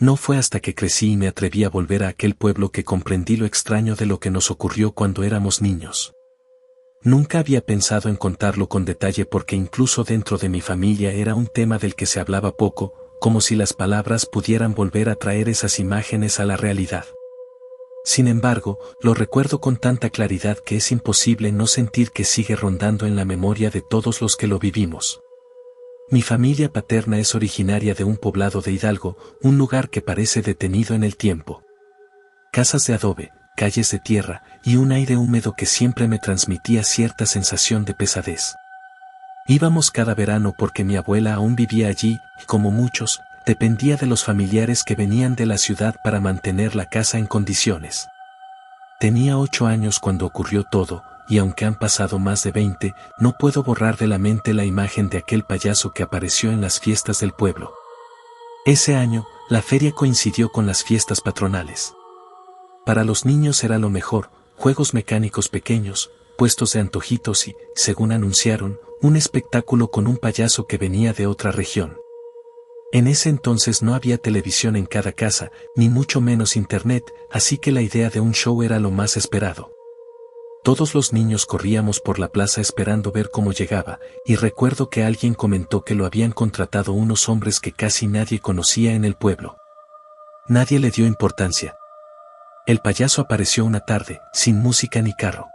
No fue hasta que crecí y me atreví a volver a aquel pueblo que comprendí lo extraño de lo que nos ocurrió cuando éramos niños. Nunca había pensado en contarlo con detalle porque incluso dentro de mi familia era un tema del que se hablaba poco, como si las palabras pudieran volver a traer esas imágenes a la realidad. Sin embargo, lo recuerdo con tanta claridad que es imposible no sentir que sigue rondando en la memoria de todos los que lo vivimos. Mi familia paterna es originaria de un poblado de Hidalgo, un lugar que parece detenido en el tiempo. Casas de adobe, calles de tierra y un aire húmedo que siempre me transmitía cierta sensación de pesadez. Íbamos cada verano porque mi abuela aún vivía allí y, como muchos, dependía de los familiares que venían de la ciudad para mantener la casa en condiciones. Tenía 8 años cuando ocurrió todo, y aunque han pasado más de 20, no puedo borrar de la mente la imagen de aquel payaso que apareció en las fiestas del pueblo. Ese año, la feria coincidió con las fiestas patronales. Para los niños era lo mejor, juegos mecánicos pequeños, puestos de antojitos y, según anunciaron, un espectáculo con un payaso que venía de otra región. En ese entonces no había televisión en cada casa, ni mucho menos internet, así que la idea de un show era lo más esperado. Todos los niños corríamos por la plaza esperando ver cómo llegaba, y recuerdo que alguien comentó que lo habían contratado unos hombres que casi nadie conocía en el pueblo. Nadie le dio importancia. El payaso apareció una tarde, sin música ni carro.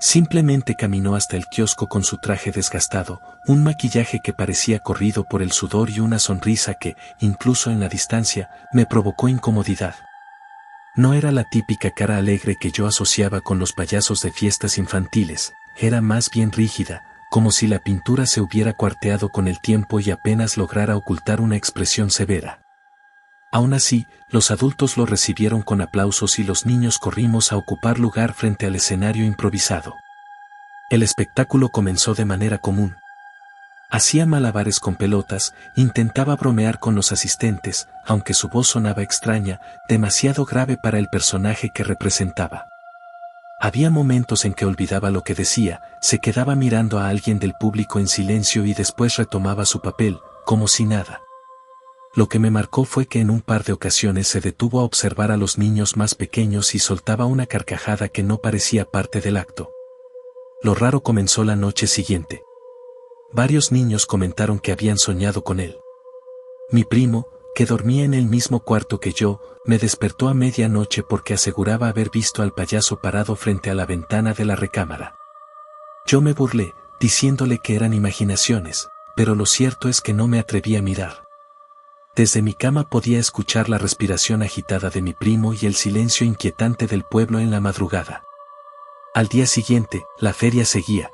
Simplemente caminó hasta el kiosco con su traje desgastado, un maquillaje que parecía corrido por el sudor y una sonrisa que, incluso en la distancia, me provocó incomodidad. No era la típica cara alegre que yo asociaba con los payasos de fiestas infantiles, era más bien rígida, como si la pintura se hubiera cuarteado con el tiempo y apenas lograra ocultar una expresión severa. Aún así, los adultos lo recibieron con aplausos y los niños corrimos a ocupar lugar frente al escenario improvisado. El espectáculo comenzó de manera común. Hacía malabares con pelotas, intentaba bromear con los asistentes, aunque su voz sonaba extraña, demasiado grave para el personaje que representaba. Había momentos en que olvidaba lo que decía, se quedaba mirando a alguien del público en silencio y después retomaba su papel, como si nada. Lo que me marcó fue que en un par de ocasiones se detuvo a observar a los niños más pequeños y soltaba una carcajada que no parecía parte del acto. Lo raro comenzó la noche siguiente. Varios niños comentaron que habían soñado con él. Mi primo, que dormía en el mismo cuarto que yo, me despertó a medianoche porque aseguraba haber visto al payaso parado frente a la ventana de la recámara. Yo me burlé, diciéndole que eran imaginaciones, pero lo cierto es que no me atreví a mirar. Desde mi cama podía escuchar la respiración agitada de mi primo y el silencio inquietante del pueblo en la madrugada. Al día siguiente, la feria seguía.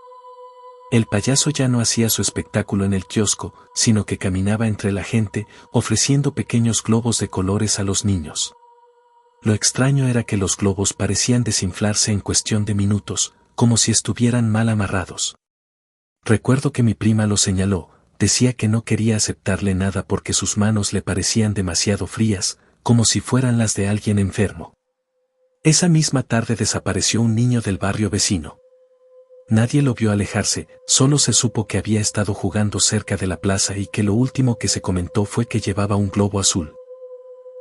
El payaso ya no hacía su espectáculo en el kiosco, sino que caminaba entre la gente, ofreciendo pequeños globos de colores a los niños. Lo extraño era que los globos parecían desinflarse en cuestión de minutos, como si estuvieran mal amarrados. Recuerdo que mi prima lo señaló, decía que no quería aceptarle nada porque sus manos le parecían demasiado frías, como si fueran las de alguien enfermo. Esa misma tarde desapareció un niño del barrio vecino. Nadie lo vio alejarse, solo se supo que había estado jugando cerca de la plaza y que lo último que se comentó fue que llevaba un globo azul.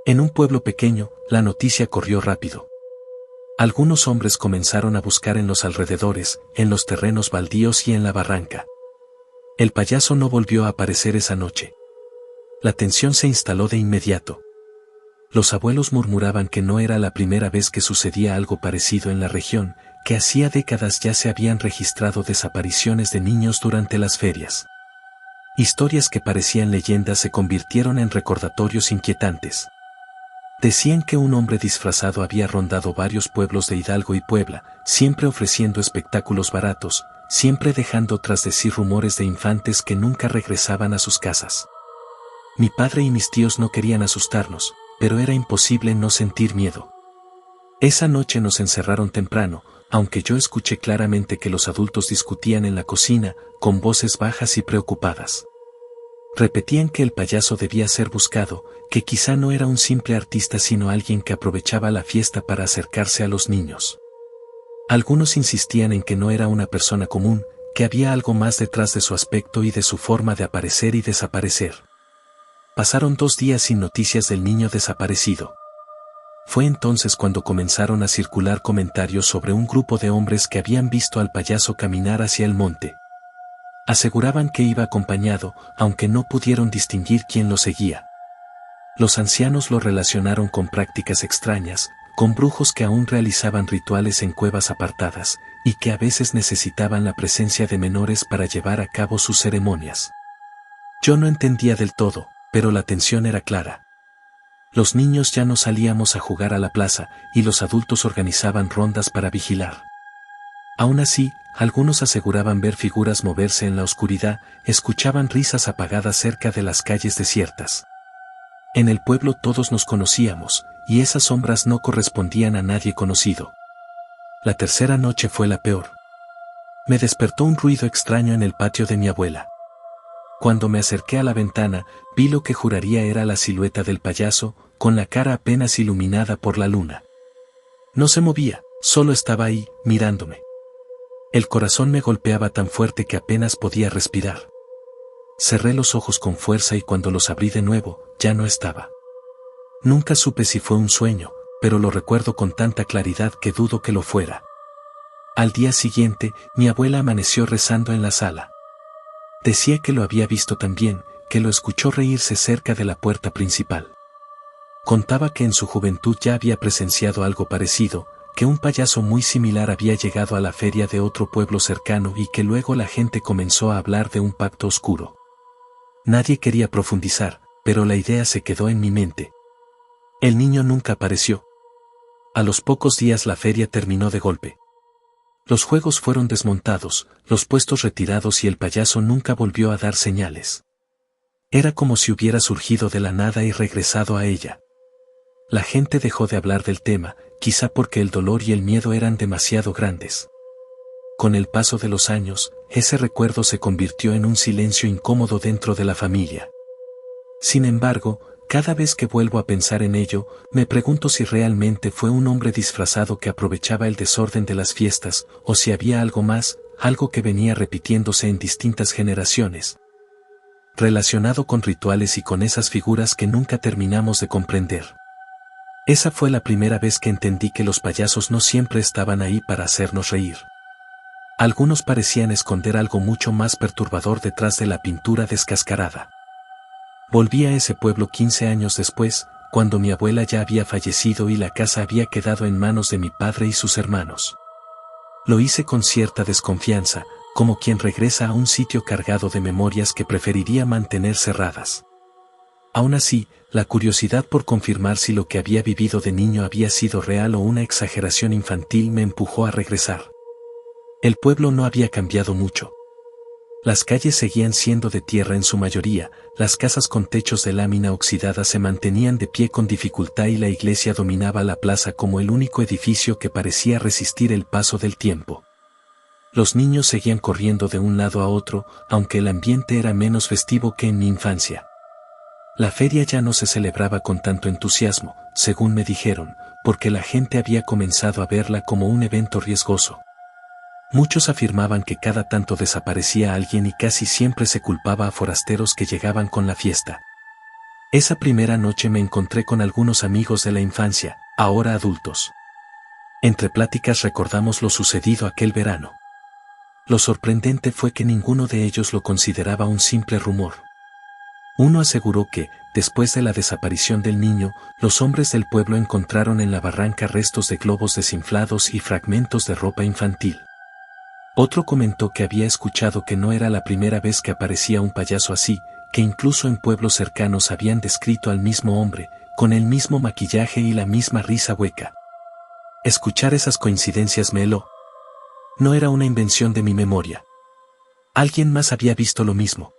En un pueblo pequeño, la noticia corrió rápido. Algunos hombres comenzaron a buscar en los alrededores, en los terrenos baldíos y en la barranca. El payaso no volvió a aparecer esa noche. La tensión se instaló de inmediato. Los abuelos murmuraban que no era la primera vez que sucedía algo parecido en la región, que hacía décadas ya se habían registrado desapariciones de niños durante las ferias. Historias que parecían leyendas se convirtieron en recordatorios inquietantes. Decían que un hombre disfrazado había rondado varios pueblos de Hidalgo y Puebla, siempre ofreciendo espectáculos baratos, siempre dejando tras de sí rumores de infantes que nunca regresaban a sus casas. Mi padre y mis tíos no querían asustarnos, pero era imposible no sentir miedo. Esa noche nos encerraron temprano, aunque yo escuché claramente que los adultos discutían en la cocina, con voces bajas y preocupadas. Repetían que el payaso debía ser buscado, que quizá no era un simple artista sino alguien que aprovechaba la fiesta para acercarse a los niños. Algunos insistían en que no era una persona común, que había algo más detrás de su aspecto y de su forma de aparecer y desaparecer. Pasaron 2 días sin noticias del niño desaparecido. Fue entonces cuando comenzaron a circular comentarios sobre un grupo de hombres que habían visto al payaso caminar hacia el monte. Aseguraban que iba acompañado, aunque no pudieron distinguir quién lo seguía. Los ancianos lo relacionaron con prácticas extrañas, con brujos que aún realizaban rituales en cuevas apartadas, y que a veces necesitaban la presencia de menores para llevar a cabo sus ceremonias. Yo no entendía del todo, pero la tensión era clara. Los niños ya no salíamos a jugar a la plaza, y los adultos organizaban rondas para vigilar. Aún así, algunos aseguraban ver figuras moverse en la oscuridad, escuchaban risas apagadas cerca de las calles desiertas. En el pueblo todos nos conocíamos, y esas sombras no correspondían a nadie conocido. La tercera noche fue la peor. Me despertó un ruido extraño en el patio de mi abuela. Cuando me acerqué a la ventana, vi lo que juraría era la silueta del payaso, con la cara apenas iluminada por la luna. No se movía, solo estaba ahí, mirándome. El corazón me golpeaba tan fuerte que apenas podía respirar. Cerré los ojos con fuerza y cuando los abrí de nuevo, ya no estaba. Nunca supe si fue un sueño, pero lo recuerdo con tanta claridad que dudo que lo fuera. Al día siguiente, mi abuela amaneció rezando en la sala. Decía que lo había visto también, que lo escuchó reírse cerca de la puerta principal. Contaba que en su juventud ya había presenciado algo parecido, que un payaso muy similar había llegado a la feria de otro pueblo cercano y que luego la gente comenzó a hablar de un pacto oscuro. Nadie quería profundizar, pero la idea se quedó en mi mente. El niño nunca apareció. A los pocos días la feria terminó de golpe. Los juegos fueron desmontados, los puestos retirados y el payaso nunca volvió a dar señales. Era como si hubiera surgido de la nada y regresado a ella. La gente dejó de hablar del tema, quizá porque el dolor y el miedo eran demasiado grandes. Con el paso de los años, ese recuerdo se convirtió en un silencio incómodo dentro de la familia. Sin embargo, cada vez que vuelvo a pensar en ello, me pregunto si realmente fue un hombre disfrazado que aprovechaba el desorden de las fiestas, o si había algo más, algo que venía repitiéndose en distintas generaciones, relacionado con rituales y con esas figuras que nunca terminamos de comprender. Esa fue la primera vez que entendí que los payasos no siempre estaban ahí para hacernos reír. Algunos parecían esconder algo mucho más perturbador detrás de la pintura descascarada. Volví a ese pueblo 15 años después, cuando mi abuela ya había fallecido y la casa había quedado en manos de mi padre y sus hermanos. Lo hice con cierta desconfianza, como quien regresa a un sitio cargado de memorias que preferiría mantener cerradas. Aún así, la curiosidad por confirmar si lo que había vivido de niño había sido real o una exageración infantil me empujó a regresar. El pueblo no había cambiado mucho. Las calles seguían siendo de tierra en su mayoría, las casas con techos de lámina oxidada se mantenían de pie con dificultad y la iglesia dominaba la plaza como el único edificio que parecía resistir el paso del tiempo. Los niños seguían corriendo de un lado a otro, aunque el ambiente era menos festivo que en mi infancia. La feria ya no se celebraba con tanto entusiasmo, según me dijeron, porque la gente había comenzado a verla como un evento riesgoso. Muchos afirmaban que cada tanto desaparecía alguien y casi siempre se culpaba a forasteros que llegaban con la fiesta. Esa primera noche me encontré con algunos amigos de la infancia, ahora adultos. Entre pláticas recordamos lo sucedido aquel verano. Lo sorprendente fue que ninguno de ellos lo consideraba un simple rumor. Uno aseguró que, después de la desaparición del niño, los hombres del pueblo encontraron en la barranca restos de globos desinflados y fragmentos de ropa infantil. Otro comentó que había escuchado que no era la primera vez que aparecía un payaso así, que incluso en pueblos cercanos habían descrito al mismo hombre, con el mismo maquillaje y la misma risa hueca. Escuchar esas coincidencias me heló. No era una invención de mi memoria. Alguien más había visto lo mismo.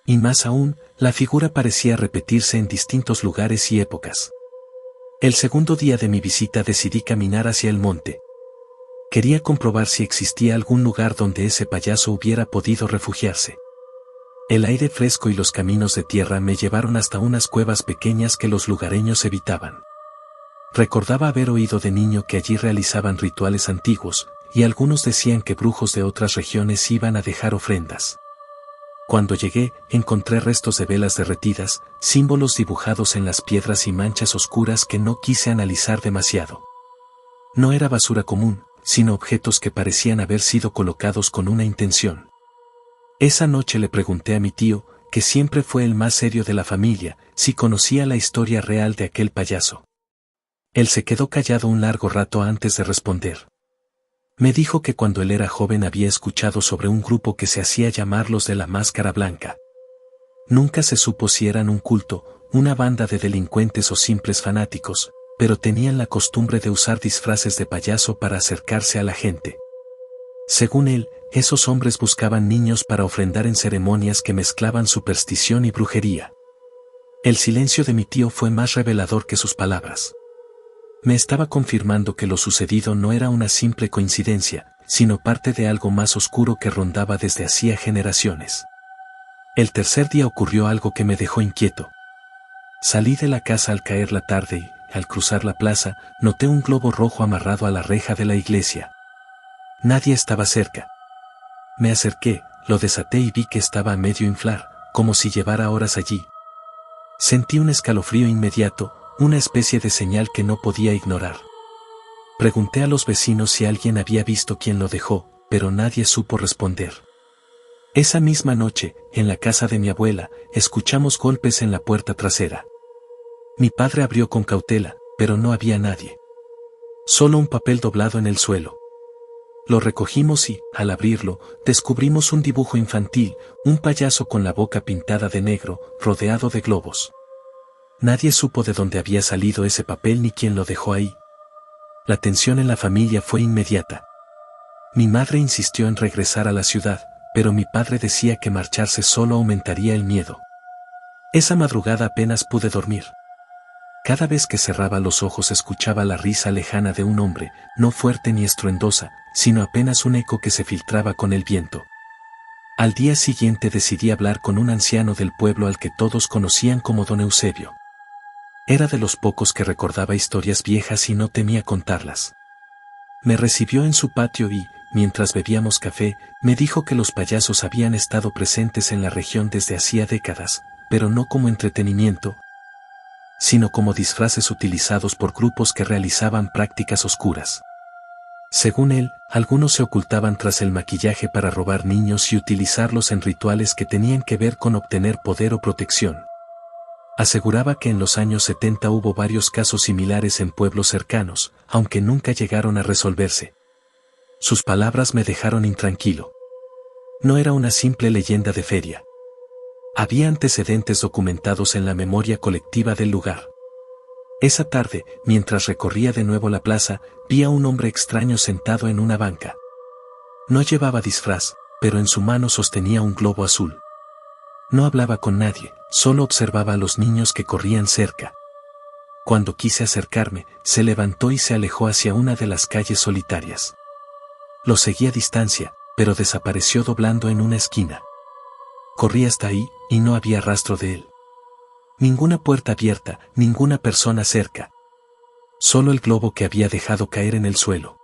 Y más aún, la figura parecía repetirse en distintos lugares y épocas. El segundo día de mi visita decidí caminar hacia el monte. Quería comprobar si existía algún lugar donde ese payaso hubiera podido refugiarse. El aire fresco y los caminos de tierra me llevaron hasta unas cuevas pequeñas que los lugareños evitaban. Recordaba haber oído de niño que allí realizaban rituales antiguos, y algunos decían que brujos de otras regiones iban a dejar ofrendas. Cuando llegué, encontré restos de velas derretidas, símbolos dibujados en las piedras y manchas oscuras que no quise analizar demasiado. No era basura común, sino objetos que parecían haber sido colocados con una intención. Esa noche le pregunté a mi tío, que siempre fue el más serio de la familia, si conocía la historia real de aquel payaso. Él se quedó callado un largo rato antes de responder. Me dijo que cuando él era joven había escuchado sobre un grupo que se hacía llamar los de la Máscara Blanca. Nunca se supo si eran un culto, una banda de delincuentes o simples fanáticos, pero tenían la costumbre de usar disfraces de payaso para acercarse a la gente. Según él, esos hombres buscaban niños para ofrendar en ceremonias que mezclaban superstición y brujería. El silencio de mi tío fue más revelador que sus palabras. Me estaba confirmando que lo sucedido no era una simple coincidencia, sino parte de algo más oscuro que rondaba desde hacía generaciones. El tercer día ocurrió algo que me dejó inquieto. Salí de la casa al caer la tarde y, al cruzar la plaza, noté un globo rojo amarrado a la reja de la iglesia. Nadie estaba cerca. Me acerqué, lo desaté y vi que estaba a medio inflar, como si llevara horas allí. Sentí un escalofrío inmediato, una especie de señal que no podía ignorar. Pregunté a los vecinos si alguien había visto quién lo dejó, pero nadie supo responder. Esa misma noche, en la casa de mi abuela, escuchamos golpes en la puerta trasera. Mi padre abrió con cautela, pero no había nadie. Solo un papel doblado en el suelo. Lo recogimos y, al abrirlo, descubrimos un dibujo infantil, un payaso con la boca pintada de negro, rodeado de globos. Nadie supo de dónde había salido ese papel ni quién lo dejó ahí. La tensión en la familia fue inmediata. Mi madre insistió en regresar a la ciudad, pero mi padre decía que marcharse solo aumentaría el miedo. Esa madrugada apenas pude dormir. Cada vez que cerraba los ojos escuchaba la risa lejana de un hombre, no fuerte ni estruendosa, sino apenas un eco que se filtraba con el viento. Al día siguiente decidí hablar con un anciano del pueblo al que todos conocían como don Eusebio. Era de los pocos que recordaba historias viejas y no temía contarlas. Me recibió en su patio y, mientras bebíamos café, me dijo que los payasos habían estado presentes en la región desde hacía décadas, pero no como entretenimiento, sino como disfraces utilizados por grupos que realizaban prácticas oscuras. Según él, algunos se ocultaban tras el maquillaje para robar niños y utilizarlos en rituales que tenían que ver con obtener poder o protección. Aseguraba que en los años 70 hubo varios casos similares en pueblos cercanos, aunque nunca llegaron a resolverse. Sus palabras me dejaron intranquilo. No era una simple leyenda de feria. Había antecedentes documentados en la memoria colectiva del lugar. Esa tarde, mientras recorría de nuevo la plaza, vi a un hombre extraño sentado en una banca. No llevaba disfraz, pero en su mano sostenía un globo azul. No hablaba con nadie, solo observaba a los niños que corrían cerca. Cuando quise acercarme, se levantó y se alejó hacia una de las calles solitarias. Lo seguí a distancia, pero desapareció doblando en una esquina. Corrí hasta ahí, y no había rastro de él. Ninguna puerta abierta, ninguna persona cerca. Solo el globo que había dejado caer en el suelo.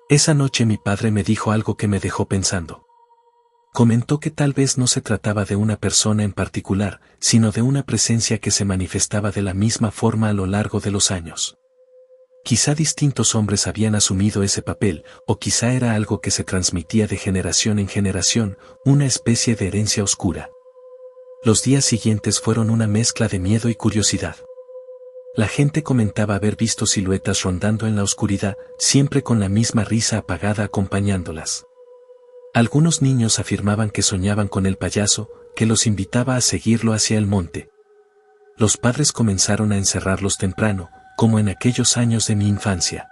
Esa noche mi padre me dijo algo que me dejó pensando. Comentó que tal vez no se trataba de una persona en particular, sino de una presencia que se manifestaba de la misma forma a lo largo de los años. Quizá distintos hombres habían asumido ese papel, o quizá era algo que se transmitía de generación en generación, una especie de herencia oscura. Los días siguientes fueron una mezcla de miedo y curiosidad. La gente comentaba haber visto siluetas rondando en la oscuridad, siempre con la misma risa apagada acompañándolas. Algunos niños afirmaban que soñaban con el payaso, que los invitaba a seguirlo hacia el monte. Los padres comenzaron a encerrarlos temprano, como en aquellos años de mi infancia.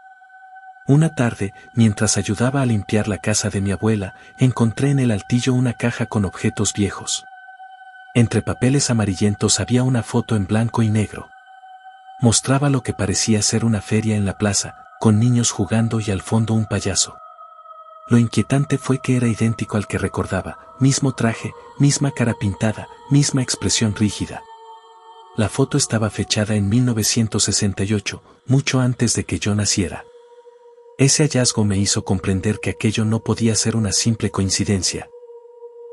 Una tarde, mientras ayudaba a limpiar la casa de mi abuela, encontré en el altillo una caja con objetos viejos. Entre papeles amarillentos había una foto en blanco y negro. Mostraba lo que parecía ser una feria en la plaza, con niños jugando y al fondo un payaso. Lo inquietante fue que era idéntico al que recordaba, mismo traje, misma cara pintada, misma expresión rígida. La foto estaba fechada en 1968, mucho antes de que yo naciera. Ese hallazgo me hizo comprender que aquello no podía ser una simple coincidencia.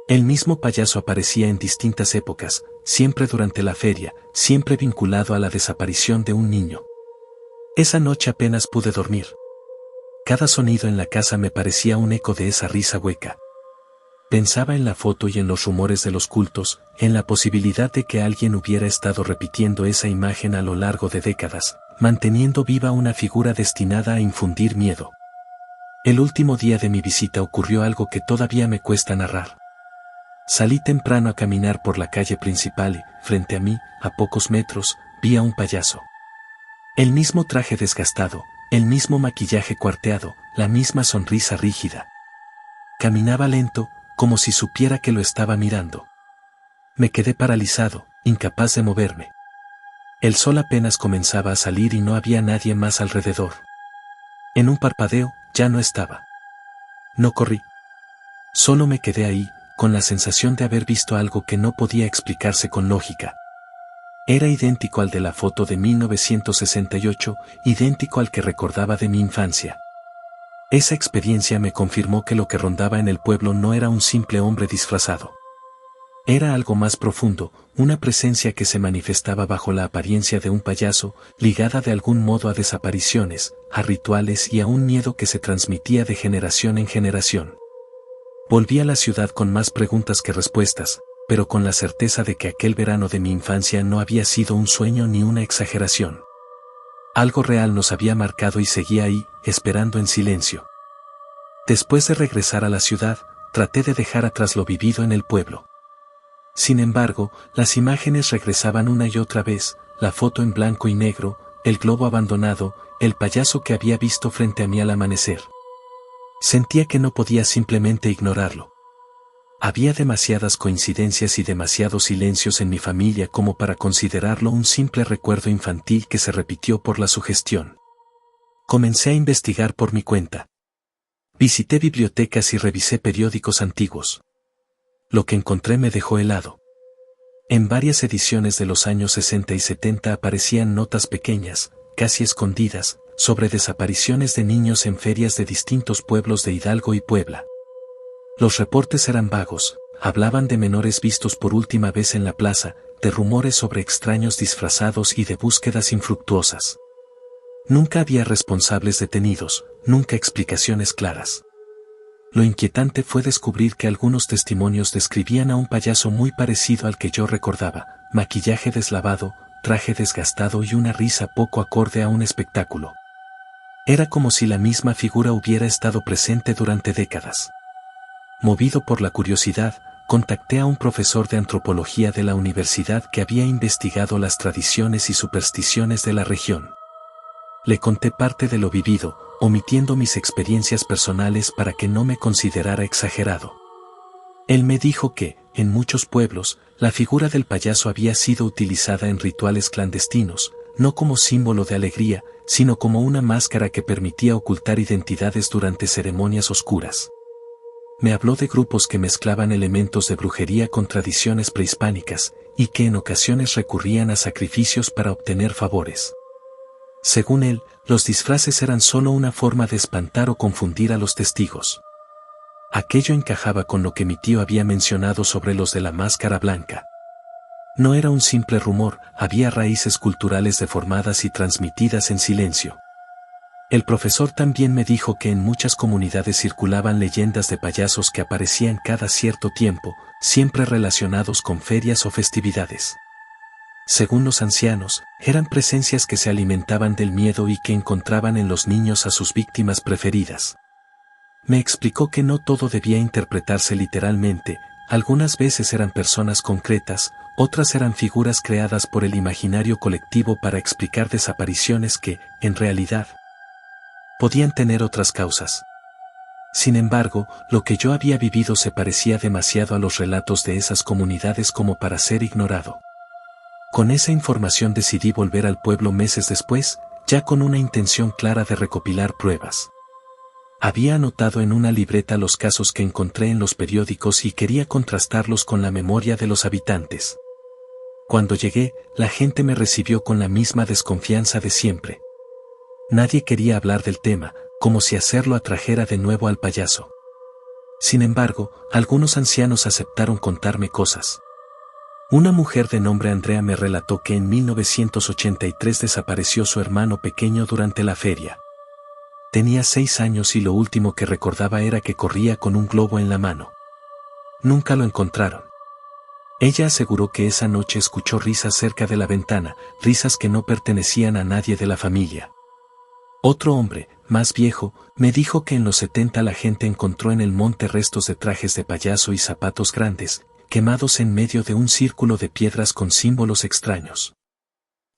El mismo payaso aparecía en distintas épocas, siempre durante la feria, siempre vinculado a la desaparición de un niño. Esa noche apenas pude dormir. Cada sonido en la casa me parecía un eco de esa risa hueca. Pensaba en la foto y en los rumores de los cultos, en la posibilidad de que alguien hubiera estado repitiendo esa imagen a lo largo de décadas, manteniendo viva una figura destinada a infundir miedo. El último día de mi visita ocurrió algo que todavía me cuesta narrar. Salí temprano a caminar por la calle principal y, frente a mí, a pocos metros, vi a un payaso. El mismo traje desgastado, el mismo maquillaje cuarteado, la misma sonrisa rígida. Caminaba lento, como si supiera que lo estaba mirando. Me quedé paralizado, incapaz de moverme. El sol apenas comenzaba a salir y no había nadie más alrededor. En un parpadeo, ya no estaba. No corrí. Solo me quedé ahí, con la sensación de haber visto algo que no podía explicarse con lógica. Era idéntico al de la foto de 1968, idéntico al que recordaba de mi infancia. Esa experiencia me confirmó que lo que rondaba en el pueblo no era un simple hombre disfrazado. Era algo más profundo, una presencia que se manifestaba bajo la apariencia de un payaso, ligada de algún modo a desapariciones, a rituales y a un miedo que se transmitía de generación en generación. Volví a la ciudad con más preguntas que respuestas, pero con la certeza de que aquel verano de mi infancia no había sido un sueño ni una exageración. Algo real nos había marcado y seguía ahí, esperando en silencio. Después de regresar a la ciudad, traté de dejar atrás lo vivido en el pueblo. Sin embargo, las imágenes regresaban una y otra vez, la foto en blanco y negro, el globo abandonado, el payaso que había visto frente a mí al amanecer. Sentía que no podía simplemente ignorarlo. Había demasiadas coincidencias y demasiados silencios en mi familia como para considerarlo un simple recuerdo infantil que se repitió por la sugestión. Comencé a investigar por mi cuenta. Visité bibliotecas y revisé periódicos antiguos. Lo que encontré me dejó helado. En varias ediciones de los años 60 y 70 aparecían notas pequeñas, casi escondidas, sobre desapariciones de niños en ferias de distintos pueblos de Hidalgo y Puebla. Los reportes eran vagos, hablaban de menores vistos por última vez en la plaza, de rumores sobre extraños disfrazados y de búsquedas infructuosas. Nunca había responsables detenidos, nunca explicaciones claras. Lo inquietante fue descubrir que algunos testimonios describían a un payaso muy parecido al que yo recordaba, maquillaje deslavado, traje desgastado y una risa poco acorde a un espectáculo. Era como si la misma figura hubiera estado presente durante décadas. Movido por la curiosidad, contacté a un profesor de antropología de la universidad que había investigado las tradiciones y supersticiones de la región. Le conté parte de lo vivido, omitiendo mis experiencias personales para que no me considerara exagerado. Él me dijo que, en muchos pueblos, la figura del payaso había sido utilizada en rituales clandestinos, no como símbolo de alegría, sino como una máscara que permitía ocultar identidades durante ceremonias oscuras. Me habló de grupos que mezclaban elementos de brujería con tradiciones prehispánicas, y que en ocasiones recurrían a sacrificios para obtener favores. Según él, los disfraces eran solo una forma de espantar o confundir a los testigos. Aquello encajaba con lo que mi tío había mencionado sobre los de la máscara blanca. No era un simple rumor, había raíces culturales deformadas y transmitidas en silencio. El profesor también me dijo que en muchas comunidades circulaban leyendas de payasos que aparecían cada cierto tiempo, siempre relacionados con ferias o festividades. Según los ancianos, eran presencias que se alimentaban del miedo y que encontraban en los niños a sus víctimas preferidas. Me explicó que no todo debía interpretarse literalmente, algunas veces eran personas concretas, otras eran figuras creadas por el imaginario colectivo para explicar desapariciones que, en realidad, podían tener otras causas. Sin embargo, lo que yo había vivido se parecía demasiado a los relatos de esas comunidades como para ser ignorado. Con esa información decidí volver al pueblo meses después, ya con una intención clara de recopilar pruebas. Había anotado en una libreta los casos que encontré en los periódicos y quería contrastarlos con la memoria de los habitantes. Cuando llegué, la gente me recibió con la misma desconfianza de siempre. Nadie quería hablar del tema, como si hacerlo atrajera de nuevo al payaso. Sin embargo, algunos ancianos aceptaron contarme cosas. Una mujer de nombre Andrea me relató que en 1983 desapareció su hermano pequeño durante la feria. Tenía 6 años y lo último que recordaba era que corría con un globo en la mano. Nunca lo encontraron. Ella aseguró que esa noche escuchó risas cerca de la ventana, risas que no pertenecían a nadie de la familia. Otro hombre, más viejo, me dijo que en los 70 la gente encontró en el monte restos de trajes de payaso y zapatos grandes, quemados en medio de un círculo de piedras con símbolos extraños.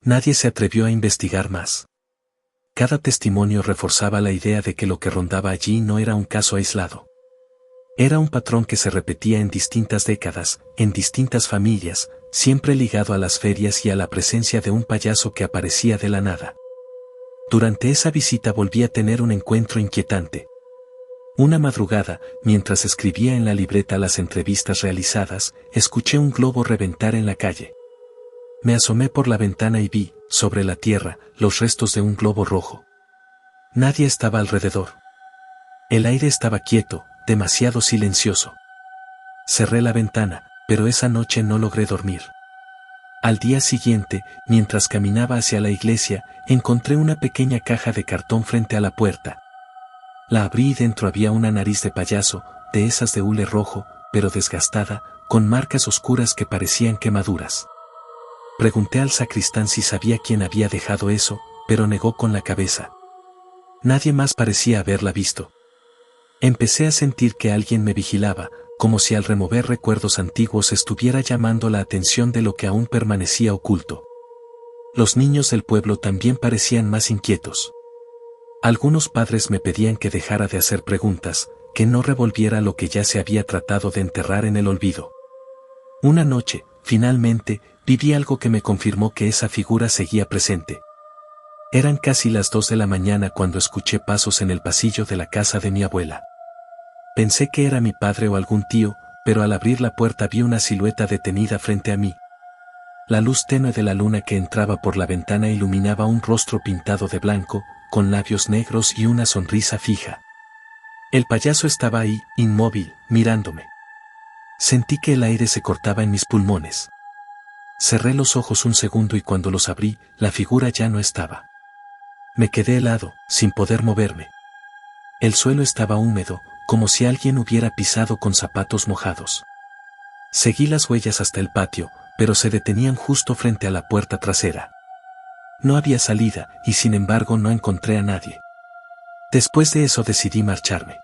Nadie se atrevió a investigar más. Cada testimonio reforzaba la idea de que lo que rondaba allí no era un caso aislado. Era un patrón que se repetía en distintas décadas, en distintas familias, siempre ligado a las ferias y a la presencia de un payaso que aparecía de la nada. Durante esa visita volví a tener un encuentro inquietante. Una madrugada, mientras escribía en la libreta las entrevistas realizadas, escuché un globo reventar en la calle. Me asomé por la ventana y vi, sobre la tierra, los restos de un globo rojo. Nadie estaba alrededor. El aire estaba quieto, demasiado silencioso. Cerré la ventana, pero esa noche no logré dormir. Al día siguiente, mientras caminaba hacia la iglesia, encontré una pequeña caja de cartón frente a la puerta. La abrí y dentro había una nariz de payaso, de esas de hule rojo, pero desgastada, con marcas oscuras que parecían quemaduras. Pregunté al sacristán si sabía quién había dejado eso, pero negó con la cabeza. Nadie más parecía haberla visto. Empecé a sentir que alguien me vigilaba, como si al remover recuerdos antiguos estuviera llamando la atención de lo que aún permanecía oculto. Los niños del pueblo también parecían más inquietos. Algunos padres me pedían que dejara de hacer preguntas, que no revolviera lo que ya se había tratado de enterrar en el olvido. Una noche, finalmente, viví algo que me confirmó que esa figura seguía presente. Eran casi las 2 de la mañana cuando escuché pasos en el pasillo de la casa de mi abuela. Pensé que era mi padre o algún tío, pero al abrir la puerta vi una silueta detenida frente a mí. La luz tenue de la luna que entraba por la ventana iluminaba un rostro pintado de blanco, con labios negros y una sonrisa fija. El payaso estaba ahí, inmóvil, mirándome. Sentí que el aire se cortaba en mis pulmones. Cerré los ojos un segundo y cuando los abrí, la figura ya no estaba. Me quedé helado, sin poder moverme. El suelo estaba húmedo, como si alguien hubiera pisado con zapatos mojados. Seguí las huellas hasta el patio, pero se detenían justo frente a la puerta trasera. No había salida, y sin embargo no encontré a nadie. Después de eso decidí marcharme.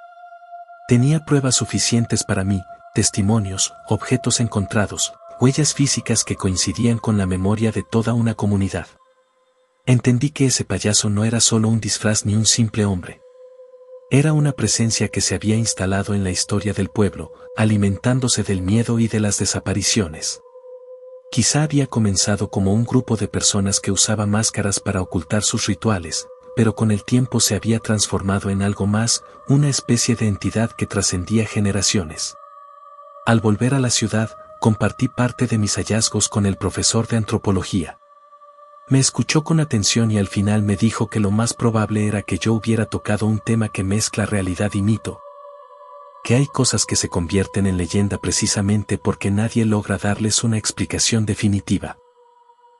Tenía pruebas suficientes para mí, testimonios, objetos encontrados, huellas físicas que coincidían con la memoria de toda una comunidad. Entendí que ese payaso no era solo un disfraz ni un simple hombre. Era una presencia que se había instalado en la historia del pueblo, alimentándose del miedo y de las desapariciones. Quizá había comenzado como un grupo de personas que usaba máscaras para ocultar sus rituales, pero con el tiempo se había transformado en algo más, una especie de entidad que trascendía generaciones. Al volver a la ciudad, compartí parte de mis hallazgos con el profesor de antropología. Me escuchó con atención y al final me dijo que lo más probable era que yo hubiera tocado un tema que mezcla realidad y mito. Que hay cosas que se convierten en leyenda precisamente porque nadie logra darles una explicación definitiva.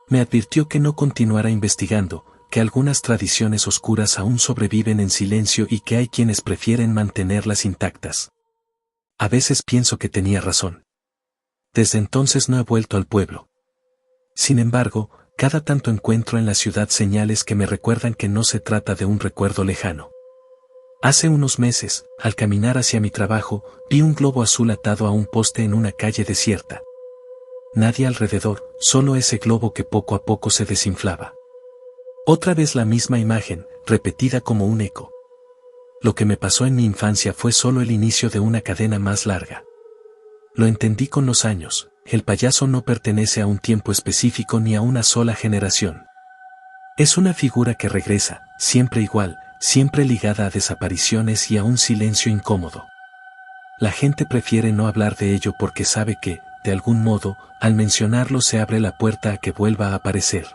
Me advirtió que no continuara investigando, que algunas tradiciones oscuras aún sobreviven en silencio y que hay quienes prefieren mantenerlas intactas. A veces pienso que tenía razón. Desde entonces no he vuelto al pueblo. Sin embargo, cada tanto encuentro en la ciudad señales que me recuerdan que no se trata de un recuerdo lejano. Hace unos meses, al caminar hacia mi trabajo, vi un globo azul atado a un poste en una calle desierta. Nadie alrededor, solo ese globo que poco a poco se desinflaba. Otra vez la misma imagen, repetida como un eco. Lo que me pasó en mi infancia fue solo el inicio de una cadena más larga. Lo entendí con los años, el payaso no pertenece a un tiempo específico ni a una sola generación. Es una figura que regresa, siempre igual, siempre ligada a desapariciones y a un silencio incómodo. La gente prefiere no hablar de ello porque sabe que, de algún modo, al mencionarlo se abre la puerta a que vuelva a aparecer.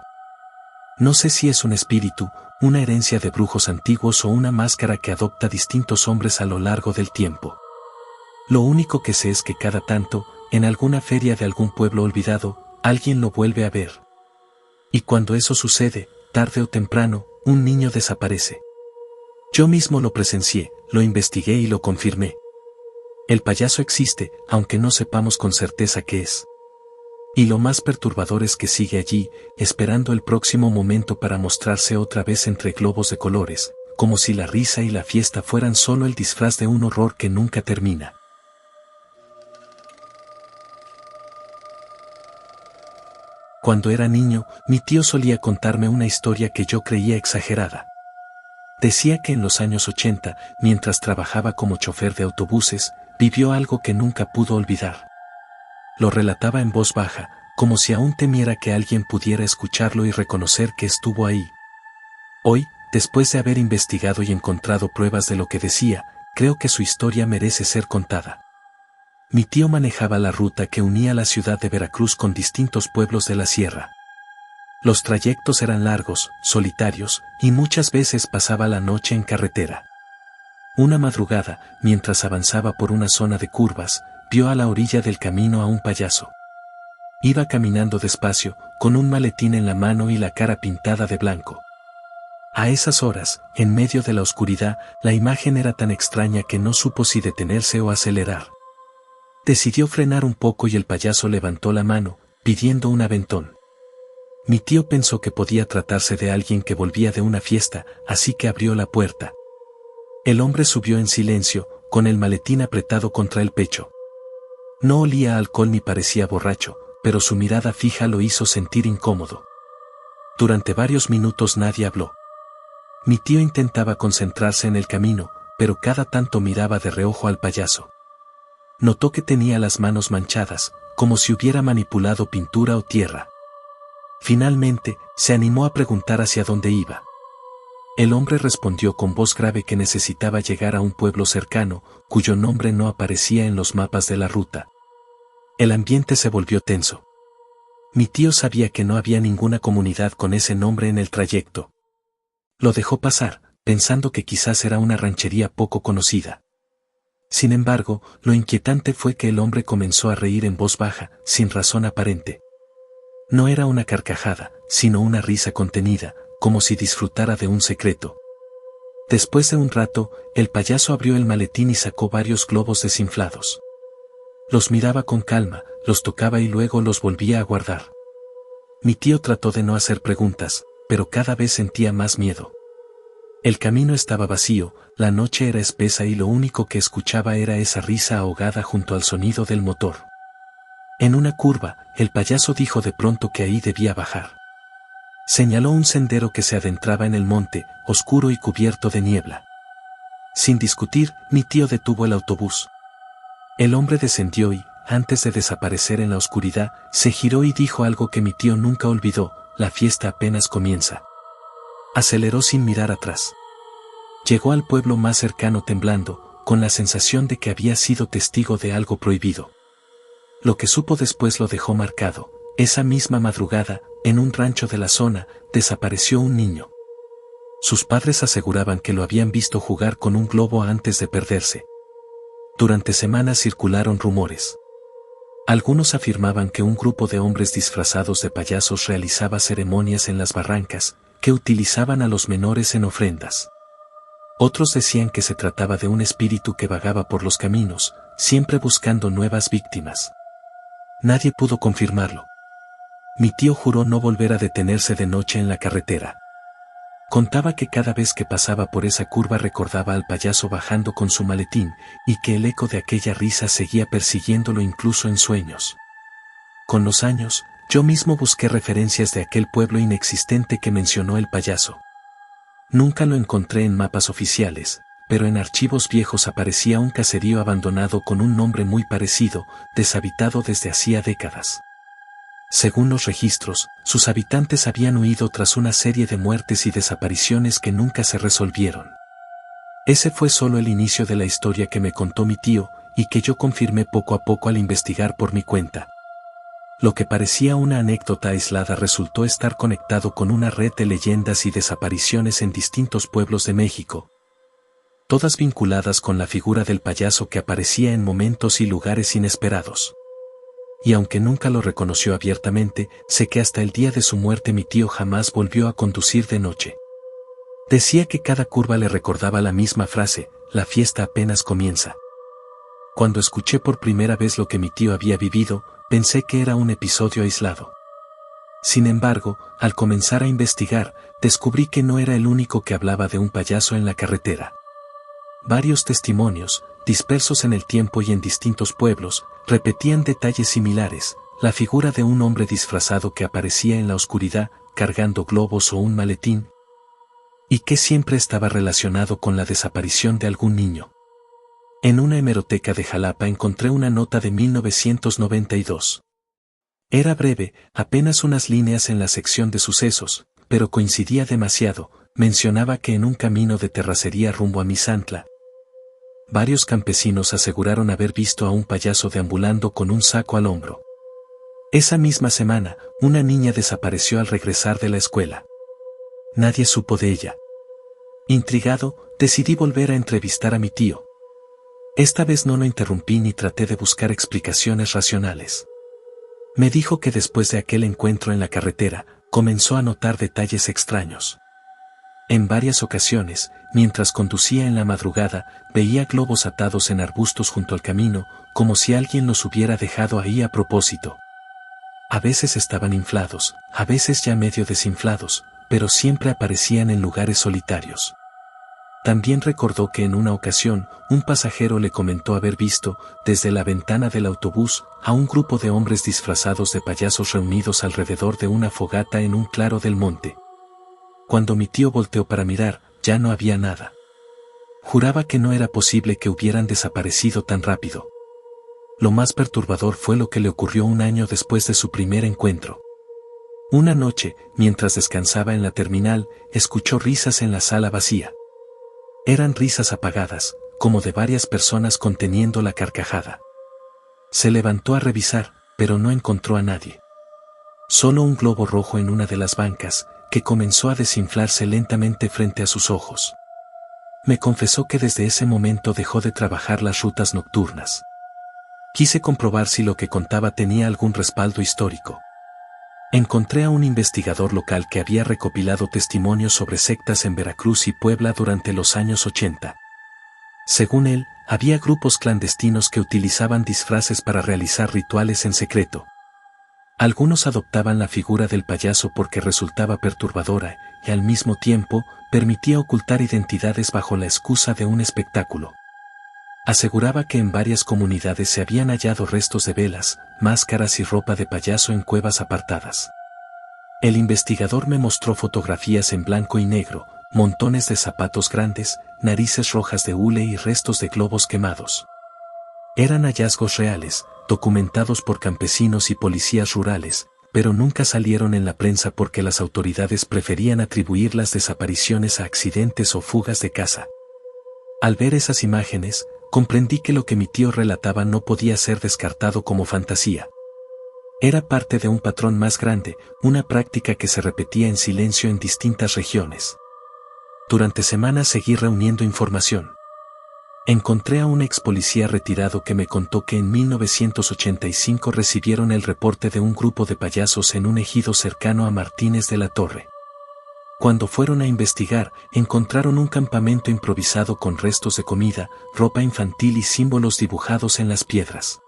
No sé si es un espíritu, una herencia de brujos antiguos o una máscara que adopta distintos hombres a lo largo del tiempo. Lo único que sé es que cada tanto, en alguna feria de algún pueblo olvidado, alguien lo vuelve a ver. Y cuando eso sucede, tarde o temprano, un niño desaparece. Yo mismo lo presencié, lo investigué y lo confirmé. El payaso existe, aunque no sepamos con certeza qué es. Y lo más perturbador es que sigue allí, esperando el próximo momento para mostrarse otra vez entre globos de colores, como si la risa y la fiesta fueran solo el disfraz de un horror que nunca termina. Cuando era niño, mi tío solía contarme una historia que yo creía exagerada. Decía que en los años 80, mientras trabajaba como chofer de autobuses, vivió algo que nunca pudo olvidar. Lo relataba en voz baja, como si aún temiera que alguien pudiera escucharlo y reconocer que estuvo ahí. Hoy, después de haber investigado y encontrado pruebas de lo que decía, creo que su historia merece ser contada. Mi tío manejaba la ruta que unía la ciudad de Veracruz con distintos pueblos de la sierra. Los trayectos eran largos, solitarios, y muchas veces pasaba la noche en carretera. Una madrugada, mientras avanzaba por una zona de curvas, vio a la orilla del camino a un payaso. Iba caminando despacio, con un maletín en la mano y la cara pintada de blanco. A esas horas, en medio de la oscuridad, la imagen era tan extraña que no supo si detenerse o acelerar. Decidió frenar un poco y el payaso levantó la mano, pidiendo un aventón. Mi tío pensó que podía tratarse de alguien que volvía de una fiesta, así que abrió la puerta. El hombre subió en silencio, con el maletín apretado contra el pecho. No olía a alcohol ni parecía borracho, pero su mirada fija lo hizo sentir incómodo. Durante varios minutos nadie habló. Mi tío intentaba concentrarse en el camino, pero cada tanto miraba de reojo al payaso. Notó que tenía las manos manchadas, como si hubiera manipulado pintura o tierra. Finalmente, se animó a preguntar hacia dónde iba. El hombre respondió con voz grave que necesitaba llegar a un pueblo cercano, cuyo nombre no aparecía en los mapas de la ruta. El ambiente se volvió tenso. Mi tío sabía que no había ninguna comunidad con ese nombre en el trayecto. Lo dejó pasar, pensando que quizás era una ranchería poco conocida. Sin embargo, lo inquietante fue que el hombre comenzó a reír en voz baja, sin razón aparente. No era una carcajada, sino una risa contenida, como si disfrutara de un secreto. Después de un rato, el payaso abrió el maletín y sacó varios globos desinflados. Los miraba con calma, los tocaba y luego los volvía a guardar. Mi tío trató de no hacer preguntas, pero cada vez sentía más miedo. El camino estaba vacío, la noche era espesa y lo único que escuchaba era esa risa ahogada junto al sonido del motor. En una curva, el payaso dijo de pronto que ahí debía bajar. Señaló un sendero que se adentraba en el monte, oscuro y cubierto de niebla. Sin discutir, mi tío detuvo el autobús. El hombre descendió y, antes de desaparecer en la oscuridad, se giró y dijo algo que mi tío nunca olvidó: la fiesta apenas comienza. Aceleró sin mirar atrás. Llegó al pueblo más cercano temblando, con la sensación de que había sido testigo de algo prohibido. Lo que supo después lo dejó marcado. Esa misma madrugada, en un rancho de la zona, desapareció un niño. Sus padres aseguraban que lo habían visto jugar con un globo antes de perderse. Durante semanas circularon rumores. Algunos afirmaban que un grupo de hombres disfrazados de payasos realizaba ceremonias en las barrancas, que utilizaban a los menores en ofrendas. Otros decían que se trataba de un espíritu que vagaba por los caminos, siempre buscando nuevas víctimas. Nadie pudo confirmarlo. Mi tío juró no volver a detenerse de noche en la carretera. Contaba que cada vez que pasaba por esa curva recordaba al payaso bajando con su maletín, y que el eco de aquella risa seguía persiguiéndolo incluso en sueños. Con los años, yo mismo busqué referencias de aquel pueblo inexistente que mencionó el payaso. Nunca lo encontré en mapas oficiales, pero en archivos viejos aparecía un caserío abandonado con un nombre muy parecido, deshabitado desde hacía décadas. Según los registros, sus habitantes habían huido tras una serie de muertes y desapariciones que nunca se resolvieron. Ese fue solo el inicio de la historia que me contó mi tío, y que yo confirmé poco a poco al investigar por mi cuenta. Lo que parecía una anécdota aislada resultó estar conectado con una red de leyendas y desapariciones en distintos pueblos de México. todas vinculadas con la figura del payaso que aparecía en momentos y lugares inesperados. Y aunque nunca lo reconoció abiertamente, sé que hasta el día de su muerte mi tío jamás volvió a conducir de noche. Decía que cada curva le recordaba la misma frase: la fiesta apenas comienza. Cuando escuché por primera vez lo que mi tío había vivido, pensé que era un episodio aislado. Sin embargo, al comenzar a investigar, descubrí que no era el único que hablaba de un payaso en la carretera. Varios testimonios, dispersos en el tiempo y en distintos pueblos, repetían detalles similares: la figura de un hombre disfrazado que aparecía en la oscuridad, cargando globos o un maletín, y que siempre estaba relacionado con la desaparición de algún niño. En una hemeroteca de Jalapa encontré una nota de 1992. Era breve, apenas unas líneas en la sección de sucesos, pero coincidía demasiado. Mencionaba que en un camino de terracería rumbo a Misantla, varios campesinos aseguraron haber visto a un payaso deambulando con un saco al hombro. Esa misma semana, una niña desapareció al regresar de la escuela. Nadie supo de ella. Intrigado, decidí volver a entrevistar a mi tío. Esta vez no lo interrumpí ni traté de buscar explicaciones racionales. Me dijo que después de aquel encuentro en la carretera, comenzó a notar detalles extraños. En varias ocasiones, mientras conducía en la madrugada, veía globos atados en arbustos junto al camino, como si alguien los hubiera dejado ahí a propósito. A veces estaban inflados, a veces ya medio desinflados, pero siempre aparecían en lugares solitarios. También recordó que en una ocasión, un pasajero le comentó haber visto, desde la ventana del autobús, a un grupo de hombres disfrazados de payasos reunidos alrededor de una fogata en un claro del monte. Cuando mi tío volteó para mirar, ya no había nada. Juraba que no era posible que hubieran desaparecido tan rápido. Lo más perturbador fue lo que le ocurrió un año después de su primer encuentro. Una noche, mientras descansaba en la terminal, escuchó risas en la sala vacía. Eran risas apagadas, como de varias personas conteniendo la carcajada. Se levantó a revisar, pero no encontró a nadie. Solo un globo rojo en una de las bancas, que comenzó a desinflarse lentamente frente a sus ojos. Me confesó que desde ese momento dejó de trabajar las rutas nocturnas. Quise comprobar si lo que contaba tenía algún respaldo histórico. Encontré a un investigador local que había recopilado testimonios sobre sectas en Veracruz y Puebla durante los años 80. Según él, había grupos clandestinos que utilizaban disfraces para realizar rituales en secreto. Algunos adoptaban la figura del payaso porque resultaba perturbadora y al mismo tiempo permitía ocultar identidades bajo la excusa de un espectáculo. Aseguraba que en varias comunidades se habían hallado restos de velas, máscaras y ropa de payaso en cuevas apartadas. El investigador me mostró fotografías en blanco y negro, montones de zapatos grandes, narices rojas de hule y restos de globos quemados. Eran hallazgos reales, documentados por campesinos y policías rurales, pero nunca salieron en la prensa porque las autoridades preferían atribuir las desapariciones a accidentes o fugas de caza. Al ver esas imágenes, comprendí que lo que mi tío relataba no podía ser descartado como fantasía. Era parte de un patrón más grande, una práctica que se repetía en silencio en distintas regiones. Durante semanas seguí reuniendo información. Encontré a un ex policía retirado que me contó que en 1985 recibieron el reporte de un grupo de payasos en un ejido cercano a Martínez de la Torre. Cuando fueron a investigar, encontraron un campamento improvisado con restos de comida, ropa infantil y símbolos dibujados en las piedras.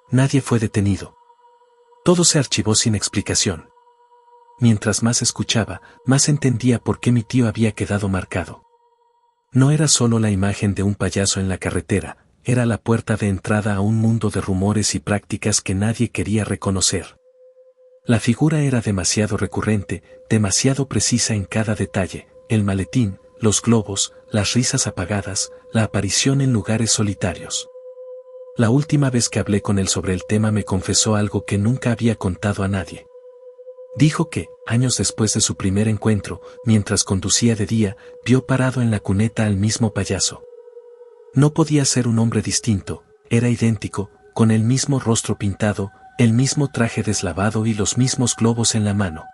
Nadie fue detenido. Todo se archivó sin explicación. Mientras más escuchaba, más entendía por qué mi tío había quedado marcado. No era solo la imagen de un payaso en la carretera, era la puerta de entrada a un mundo de rumores y prácticas que nadie quería reconocer. La figura era demasiado recurrente, demasiado precisa en cada detalle: el maletín, los globos, las risas apagadas, la aparición en lugares solitarios. La última vez que hablé con él sobre el tema me confesó algo que nunca había contado a nadie. Dijo que, años después de su primer encuentro, mientras conducía de día, vio parado en la cuneta al mismo payaso. No podía ser un hombre distinto, era idéntico, con el mismo rostro pintado, el mismo traje deslavado y los mismos globos en la mano.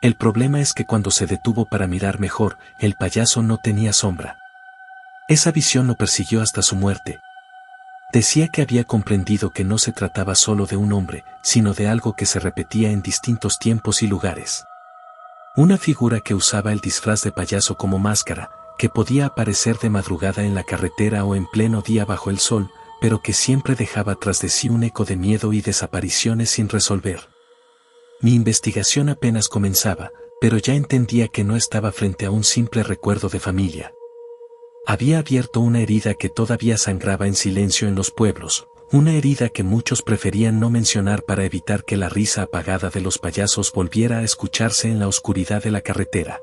El problema es que cuando se detuvo para mirar mejor, el payaso no tenía sombra. Esa visión lo persiguió hasta su muerte. Decía que había comprendido que no se trataba solo de un hombre, sino de algo que se repetía en distintos tiempos y lugares. Una figura que usaba el disfraz de payaso como máscara, que podía aparecer de madrugada en la carretera o en pleno día bajo el sol, pero que siempre dejaba tras de sí un eco de miedo y desapariciones sin resolver. Mi investigación apenas comenzaba, pero ya entendía que no estaba frente a un simple recuerdo de familia. Había abierto una herida que todavía sangraba en silencio en los pueblos, una herida que muchos preferían no mencionar para evitar que la risa apagada de los payasos volviera a escucharse en la oscuridad de la carretera.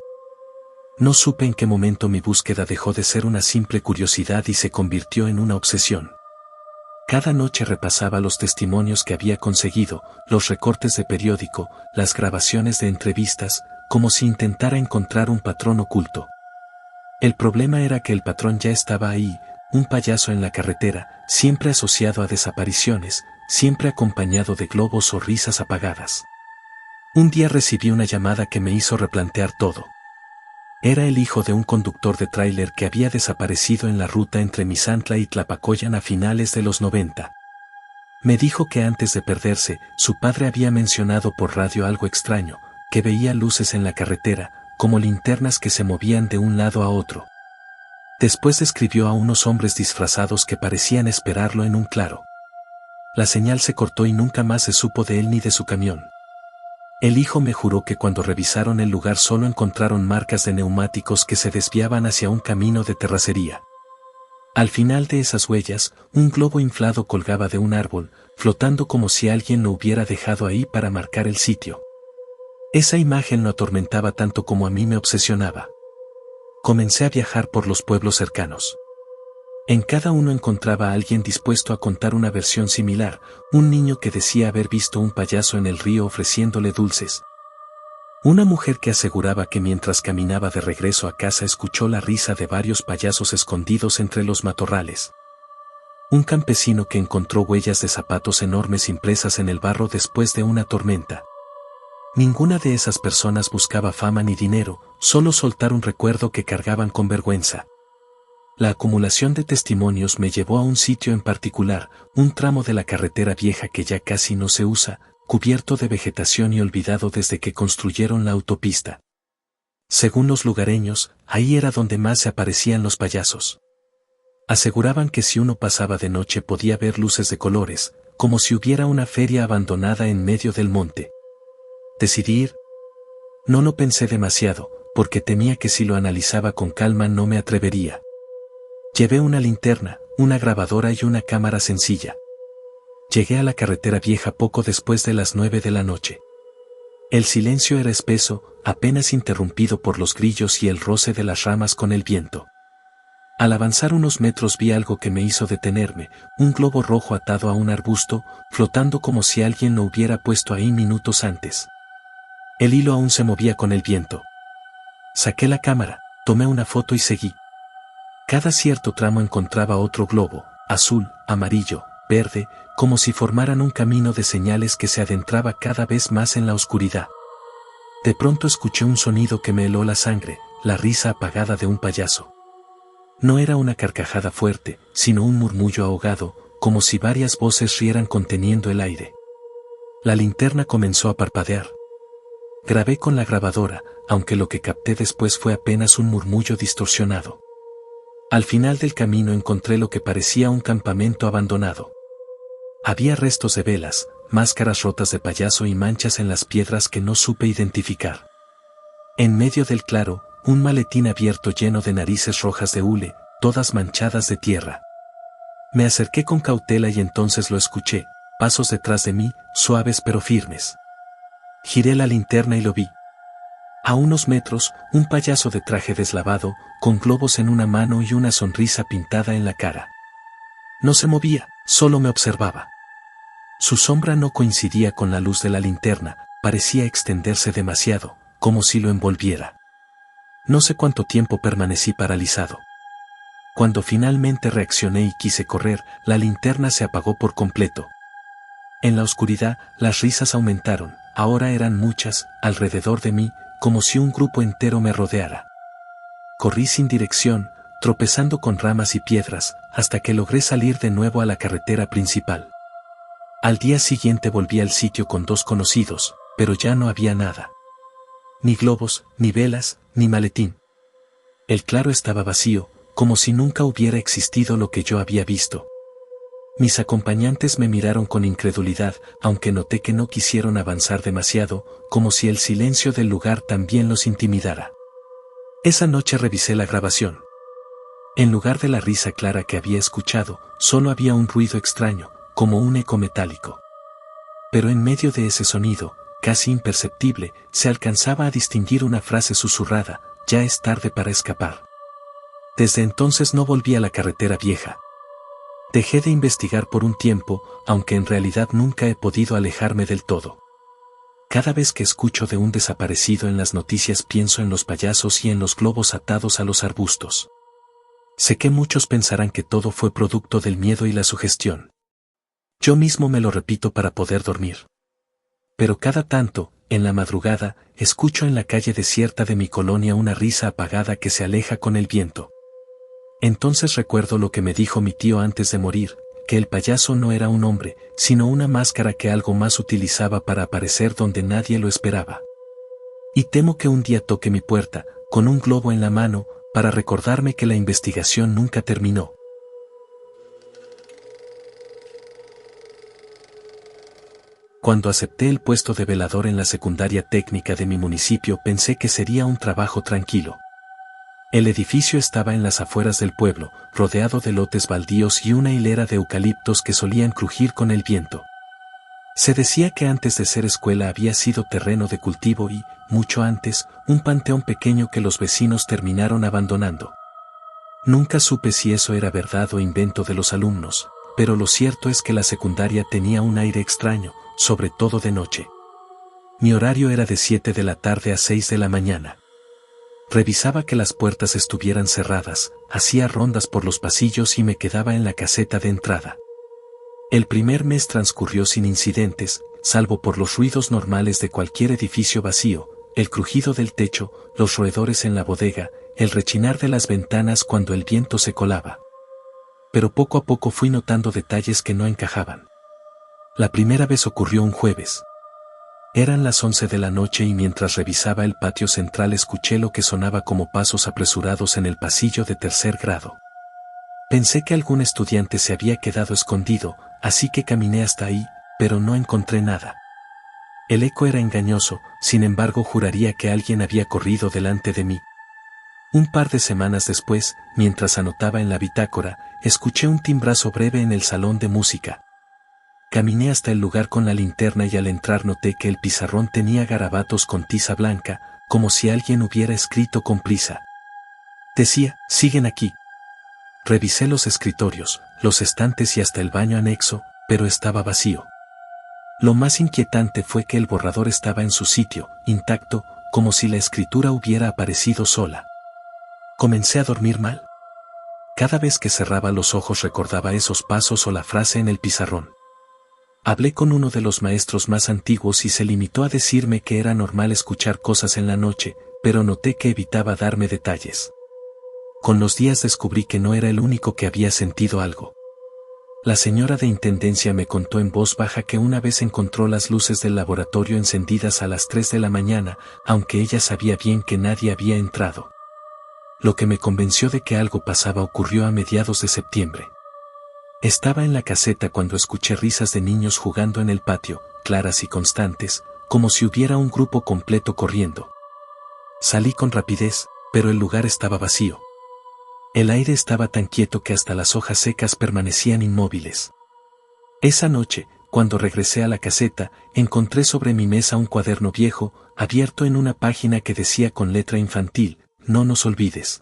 No supe en qué momento mi búsqueda dejó de ser una simple curiosidad y se convirtió en una obsesión. Cada noche repasaba los testimonios que había conseguido, los recortes de periódico, las grabaciones de entrevistas, como si intentara encontrar un patrón oculto. El problema era que el patrón ya estaba ahí, un payaso en la carretera, siempre asociado a desapariciones, siempre acompañado de globos o risas apagadas. Un día recibí una llamada que me hizo replantear todo. Era el hijo de un conductor de tráiler que había desaparecido en la ruta entre Misantla y Tlapacoyan a finales de los 90. Me dijo que antes de perderse, su padre había mencionado por radio algo extraño, que veía luces en la carretera, como linternas que se movían de un lado a otro. Después describió a unos hombres disfrazados que parecían esperarlo en un claro. La señal se cortó y nunca más se supo de él ni de su camión. El hijo me juró que cuando revisaron el lugar solo encontraron marcas de neumáticos que se desviaban hacia un camino de terracería. Al final de esas huellas, un globo inflado colgaba de un árbol, flotando como si alguien lo hubiera dejado ahí para marcar el sitio. Esa imagen lo atormentaba tanto como a mí me obsesionaba. Comencé a viajar por los pueblos cercanos. En cada uno encontraba a alguien dispuesto a contar una versión similar, un niño que decía haber visto un payaso en el río ofreciéndole dulces. Una mujer que aseguraba que mientras caminaba de regreso a casa escuchó la risa de varios payasos escondidos entre los matorrales. Un campesino que encontró huellas de zapatos enormes impresas en el barro después de una tormenta. Ninguna de esas personas buscaba fama ni dinero, solo soltar un recuerdo que cargaban con vergüenza. La acumulación de testimonios me llevó a un sitio en particular, un tramo de la carretera vieja que ya casi no se usa, cubierto de vegetación y olvidado desde que construyeron la autopista. Según los lugareños, ahí era donde más se aparecían los payasos. Aseguraban que si uno pasaba de noche podía ver luces de colores, como si hubiera una feria abandonada en medio del monte. ¿Decidí ir? No lo pensé demasiado, porque temía que si lo analizaba con calma no me atrevería. Llevé una linterna, una grabadora y una cámara sencilla. Llegué a la carretera vieja poco después de las 9 de la noche. El silencio era espeso, apenas interrumpido por los grillos y el roce de las ramas con el viento. Al avanzar unos metros vi algo que me hizo detenerme, un globo rojo atado a un arbusto, flotando como si alguien lo hubiera puesto ahí minutos antes. El hilo aún se movía con el viento. Saqué la cámara, tomé una foto y seguí. Cada cierto tramo encontraba otro globo, azul, amarillo, verde, como si formaran un camino de señales que se adentraba cada vez más en la oscuridad. De pronto escuché un sonido que me heló la sangre, la risa apagada de un payaso. No era una carcajada fuerte, sino un murmullo ahogado, como si varias voces rieran conteniendo el aire. La linterna comenzó a parpadear. Grabé con la grabadora, aunque lo que capté después fue apenas un murmullo distorsionado. Al final del camino encontré lo que parecía un campamento abandonado. Había restos de velas, máscaras rotas de payaso y manchas en las piedras que no supe identificar. En medio del claro, un maletín abierto lleno de narices rojas de hule, todas manchadas de tierra. Me acerqué con cautela y entonces lo escuché, pasos detrás de mí, suaves pero firmes. Giré la linterna y lo vi. A unos metros, un payaso de traje deslavado, con globos en una mano y una sonrisa pintada en la cara. No se movía, solo me observaba. Su sombra no coincidía con la luz de la linterna, parecía extenderse demasiado, como si lo envolviera. No sé cuánto tiempo permanecí paralizado. Cuando finalmente reaccioné y quise correr, la linterna se apagó por completo. En la oscuridad, las risas aumentaron, ahora eran muchas, alrededor de mí, como si un grupo entero me rodeara. Corrí sin dirección, tropezando con ramas y piedras, hasta que logré salir de nuevo a la carretera principal. Al día siguiente volví al sitio con 2 conocidos, pero ya no había nada. Ni globos, ni velas, ni maletín. El claro estaba vacío, como si nunca hubiera existido lo que yo había visto. Mis acompañantes me miraron con incredulidad, aunque noté que no quisieron avanzar demasiado, como si el silencio del lugar también los intimidara. Esa noche revisé la grabación. En lugar de la risa clara que había escuchado, solo había un ruido extraño, como un eco metálico. Pero en medio de ese sonido, casi imperceptible, se alcanzaba a distinguir una frase susurrada: ya es tarde para escapar. Desde entonces no volví a la carretera vieja. Dejé de investigar por un tiempo, aunque en realidad nunca he podido alejarme del todo. Cada vez que escucho de un desaparecido en las noticias pienso en los payasos y en los globos atados a los arbustos. Sé que muchos pensarán que todo fue producto del miedo y la sugestión. Yo mismo me lo repito para poder dormir. Pero cada tanto, en la madrugada, escucho en la calle desierta de mi colonia una risa apagada que se aleja con el viento. Entonces recuerdo lo que me dijo mi tío antes de morir, que el payaso no era un hombre, sino una máscara que algo más utilizaba para aparecer donde nadie lo esperaba. Y temo que un día toque mi puerta, con un globo en la mano, para recordarme que la investigación nunca terminó. Cuando acepté el puesto de velador en la secundaria técnica de mi municipio pensé que sería un trabajo tranquilo. El edificio estaba en las afueras del pueblo, rodeado de lotes baldíos y una hilera de eucaliptos que solían crujir con el viento. Se decía que antes de ser escuela había sido terreno de cultivo y, mucho antes, un panteón pequeño que los vecinos terminaron abandonando. Nunca supe si eso era verdad o invento de los alumnos, pero lo cierto es que la secundaria tenía un aire extraño, sobre todo de noche. Mi horario era de 7 de la tarde a 6 de la mañana. Revisaba que las puertas estuvieran cerradas, hacía rondas por los pasillos y me quedaba en la caseta de entrada. El primer mes transcurrió sin incidentes, salvo por los ruidos normales de cualquier edificio vacío, el crujido del techo, los roedores en la bodega, el rechinar de las ventanas cuando el viento se colaba. Pero poco a poco fui notando detalles que no encajaban. La primera vez ocurrió un jueves. Eran las 11 de la noche y mientras revisaba el patio central escuché lo que sonaba como pasos apresurados en el pasillo de 3er grado. Pensé que algún estudiante se había quedado escondido, así que caminé hasta ahí, pero no encontré nada. El eco era engañoso, sin embargo juraría que alguien había corrido delante de mí. Un par de semanas después, mientras anotaba en la bitácora, escuché un timbrazo breve en el salón de música. Caminé hasta el lugar con la linterna y al entrar noté que el pizarrón tenía garabatos con tiza blanca, como si alguien hubiera escrito con prisa. Decía: siguen aquí. Revisé los escritorios, los estantes y hasta el baño anexo, pero estaba vacío. Lo más inquietante fue que el borrador estaba en su sitio, intacto, como si la escritura hubiera aparecido sola. Comencé a dormir mal. Cada vez que cerraba los ojos recordaba esos pasos o la frase en el pizarrón. Hablé con uno de los maestros más antiguos y se limitó a decirme que era normal escuchar cosas en la noche, pero noté que evitaba darme detalles. Con los días descubrí que no era el único que había sentido algo. La señora de intendencia me contó en voz baja que una vez encontró las luces del laboratorio encendidas a las 3 de la mañana, aunque ella sabía bien que nadie había entrado. Lo que me convenció de que algo pasaba ocurrió a mediados de septiembre. Estaba en la caseta cuando escuché risas de niños jugando en el patio, claras y constantes, como si hubiera un grupo completo corriendo. Salí con rapidez, pero el lugar estaba vacío. El aire estaba tan quieto que hasta las hojas secas permanecían inmóviles. Esa noche, cuando regresé a la caseta, encontré sobre mi mesa un cuaderno viejo, abierto en una página que decía con letra infantil: no nos olvides.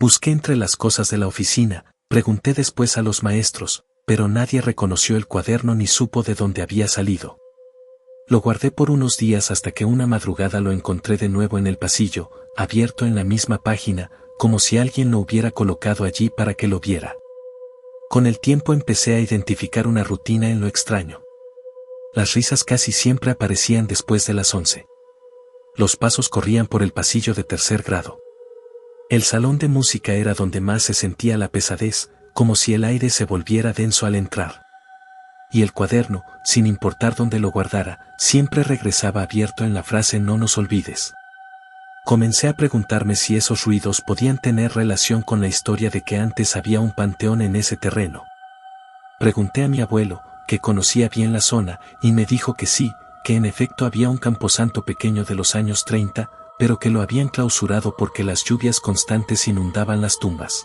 Busqué entre las cosas de la oficina, pregunté después a los maestros, pero nadie reconoció el cuaderno ni supo de dónde había salido. Lo guardé por unos días hasta que una madrugada lo encontré de nuevo en el pasillo, abierto en la misma página, como si alguien lo hubiera colocado allí para que lo viera. Con el tiempo empecé a identificar una rutina en lo extraño. Las risas casi siempre aparecían después de las 11. Los pasos corrían por el pasillo de 3er grado. El salón de música era donde más se sentía la pesadez, como si el aire se volviera denso al entrar. Y el cuaderno, sin importar dónde lo guardara, siempre regresaba abierto en la frase "no nos olvides". Comencé a preguntarme si esos ruidos podían tener relación con la historia de que antes había un panteón en ese terreno. Pregunté a mi abuelo, que conocía bien la zona, y me dijo que sí, que en efecto había un camposanto pequeño de los años 30, pero que lo habían clausurado porque las lluvias constantes inundaban las tumbas.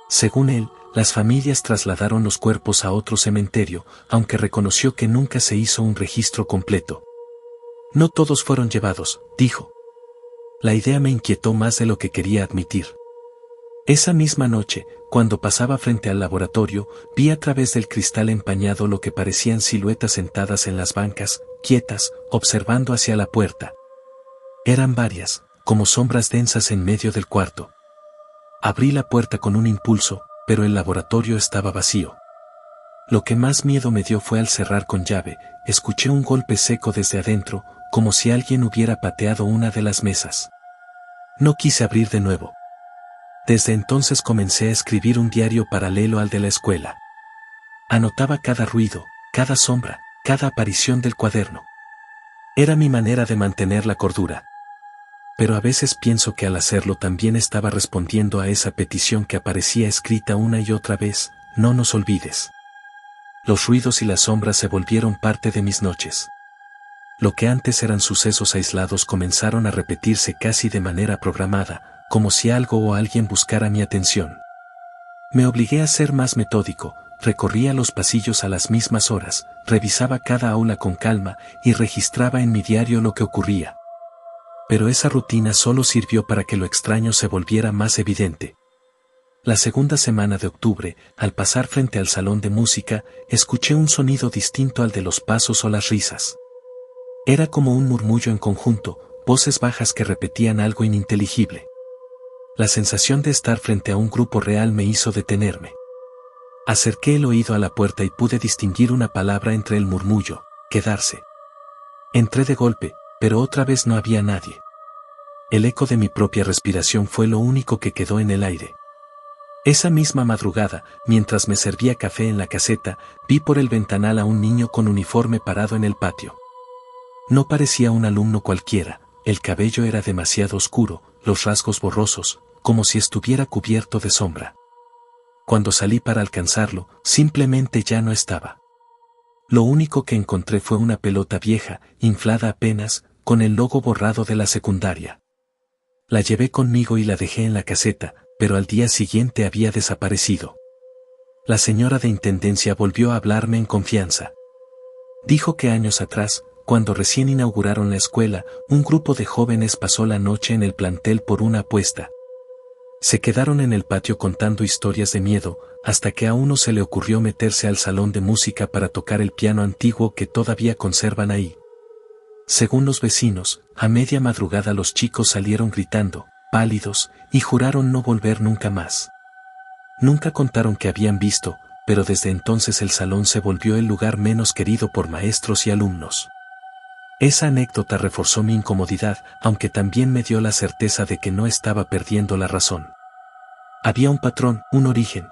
Según él, las familias trasladaron los cuerpos a otro cementerio, aunque reconoció que nunca se hizo un registro completo. No todos fueron llevados, dijo. La idea me inquietó más de lo que quería admitir. Esa misma noche, cuando pasaba frente al laboratorio, vi a través del cristal empañado lo que parecían siluetas sentadas en las bancas, quietas, observando hacia la puerta. Eran varias, como sombras densas en medio del cuarto. Abrí la puerta con un impulso, pero el laboratorio estaba vacío. Lo que más miedo me dio fue al cerrar con llave, escuché un golpe seco desde adentro, como si alguien hubiera pateado una de las mesas. No quise abrir de nuevo. Desde entonces comencé a escribir un diario paralelo al de la escuela. Anotaba cada ruido, cada sombra, cada aparición del cuaderno. Era mi manera de mantener la cordura. Pero a veces pienso que al hacerlo también estaba respondiendo a esa petición que aparecía escrita una y otra vez: no nos olvides. Los ruidos y las sombras se volvieron parte de mis noches. Lo que antes eran sucesos aislados comenzaron a repetirse casi de manera programada, como si algo o alguien buscara mi atención. Me obligué a ser más metódico, recorría los pasillos a las mismas horas, revisaba cada aula con calma y registraba en mi diario lo que ocurría. Pero esa rutina solo sirvió para que lo extraño se volviera más evidente. La segunda semana de octubre, al pasar frente al salón de música, escuché un sonido distinto al de los pasos o las risas. Era como un murmullo en conjunto, voces bajas que repetían algo ininteligible. La sensación de estar frente a un grupo real me hizo detenerme. Acerqué el oído a la puerta y pude distinguir una palabra entre el murmullo: quedarse. Entré de golpe, pero otra vez no había nadie. El eco de mi propia respiración fue lo único que quedó en el aire. Esa misma madrugada, mientras me servía café en la caseta, vi por el ventanal a un niño con uniforme parado en el patio. No parecía un alumno cualquiera, el cabello era demasiado oscuro, los rasgos borrosos, como si estuviera cubierto de sombra. Cuando salí para alcanzarlo, simplemente ya no estaba. Lo único que encontré fue una pelota vieja, inflada apenas, con el logo borrado de la secundaria. La llevé conmigo y la dejé en la caseta, pero al día siguiente había desaparecido. La señora de intendencia volvió a hablarme en confianza. Dijo que años atrás, cuando recién inauguraron la escuela, un grupo de jóvenes pasó la noche en el plantel por una apuesta. Se quedaron en el patio contando historias de miedo, hasta que a uno se le ocurrió meterse al salón de música para tocar el piano antiguo que todavía conservan ahí. Según los vecinos, a media madrugada los chicos salieron gritando, pálidos, y juraron no volver nunca más. Nunca contaron que habían visto, pero desde entonces el salón se volvió el lugar menos querido por maestros y alumnos. Esa anécdota reforzó mi incomodidad, aunque también me dio la certeza de que no estaba perdiendo la razón. Había un patrón, un origen.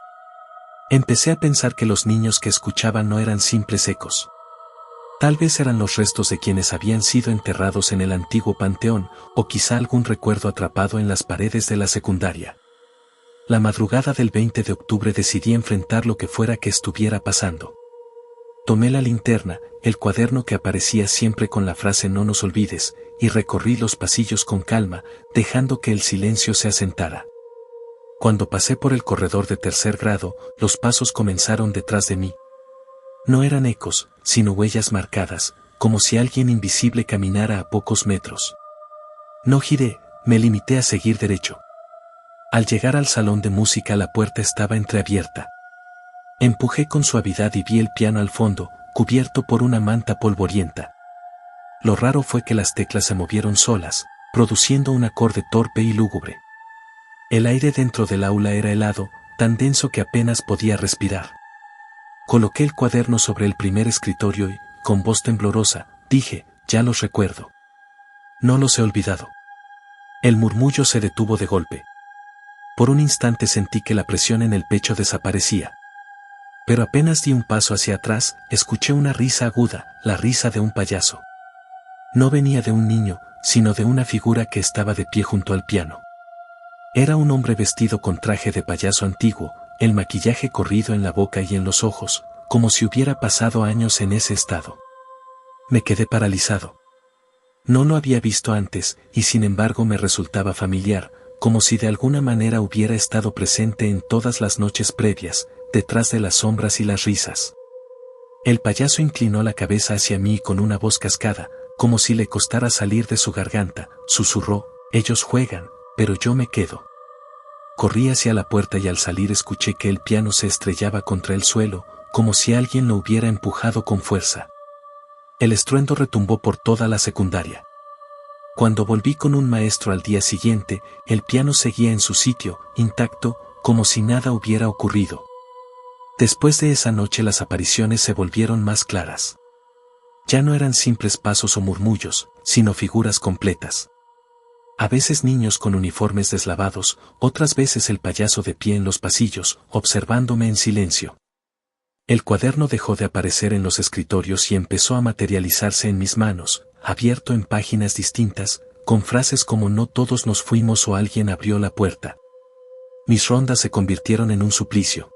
Empecé a pensar que los niños que escuchaban no eran simples ecos. Tal vez eran los restos de quienes habían sido enterrados en el antiguo panteón, o quizá algún recuerdo atrapado en las paredes de la secundaria. La madrugada del 20 de octubre decidí enfrentar lo que fuera que estuviera pasando. Tomé la linterna, el cuaderno que aparecía siempre con la frase "no nos olvides", y recorrí los pasillos con calma, dejando que el silencio se asentara. Cuando pasé por el corredor de tercer grado, los pasos comenzaron detrás de mí. No eran ecos, sino huellas marcadas, como si alguien invisible caminara a pocos metros. No giré, me limité a seguir derecho. Al llegar al salón de música la puerta estaba entreabierta. Empujé con suavidad y vi el piano al fondo, cubierto por una manta polvorienta. Lo raro fue que las teclas se movieron solas, produciendo un acorde torpe y lúgubre. El aire dentro del aula era helado, tan denso que apenas podía respirar. Coloqué el cuaderno sobre el primer escritorio y, con voz temblorosa, dije: ya los recuerdo. No los he olvidado. El murmullo se detuvo de golpe. Por un instante sentí que la presión en el pecho desaparecía. Pero apenas di un paso hacia atrás, escuché una risa aguda, la risa de un payaso. No venía de un niño, sino de una figura que estaba de pie junto al piano. Era un hombre vestido con traje de payaso antiguo, el maquillaje corrido en la boca y en los ojos, como si hubiera pasado años en ese estado. Me quedé paralizado. No lo había visto antes, y sin embargo me resultaba familiar, como si de alguna manera hubiera estado presente en todas las noches previas, detrás de las sombras y las risas. El payaso inclinó la cabeza hacia mí y con una voz cascada, como si le costara salir de su garganta, susurró: ellos juegan, pero yo me quedo. Corrí hacia la puerta y al salir escuché que el piano se estrellaba contra el suelo, como si alguien lo hubiera empujado con fuerza. El estruendo retumbó por toda la secundaria. Cuando volví con un maestro al día siguiente, el piano seguía en su sitio, intacto, como si nada hubiera ocurrido. Después de esa noche las apariciones se volvieron más claras. Ya no eran simples pasos o murmullos, sino figuras completas. A veces niños con uniformes deslavados, otras veces el payaso de pie en los pasillos, observándome en silencio. El cuaderno dejó de aparecer en los escritorios y empezó a materializarse en mis manos, abierto en páginas distintas, con frases como "no todos nos fuimos" o "alguien abrió la puerta". Mis rondas se convirtieron en un suplicio.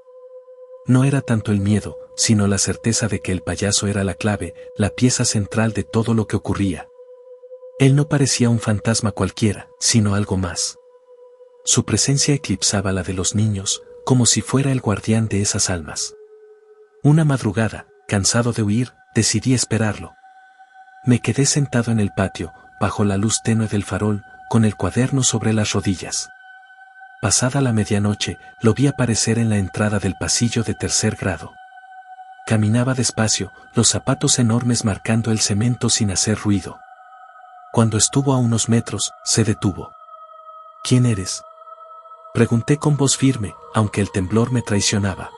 No era tanto el miedo, sino la certeza de que el payaso era la clave, la pieza central de todo lo que ocurría. Él no parecía un fantasma cualquiera, sino algo más. Su presencia eclipsaba la de los niños, como si fuera el guardián de esas almas. Una madrugada, cansado de huir, decidí esperarlo. Me quedé sentado en el patio, bajo la luz tenue del farol, con el cuaderno sobre las rodillas. Pasada la medianoche, lo vi aparecer en la entrada del pasillo de tercer grado. Caminaba despacio, los zapatos enormes marcando el cemento sin hacer ruido. Cuando estuvo a unos metros, se detuvo. ¿Quién eres?, pregunté con voz firme, aunque el temblor me traicionaba.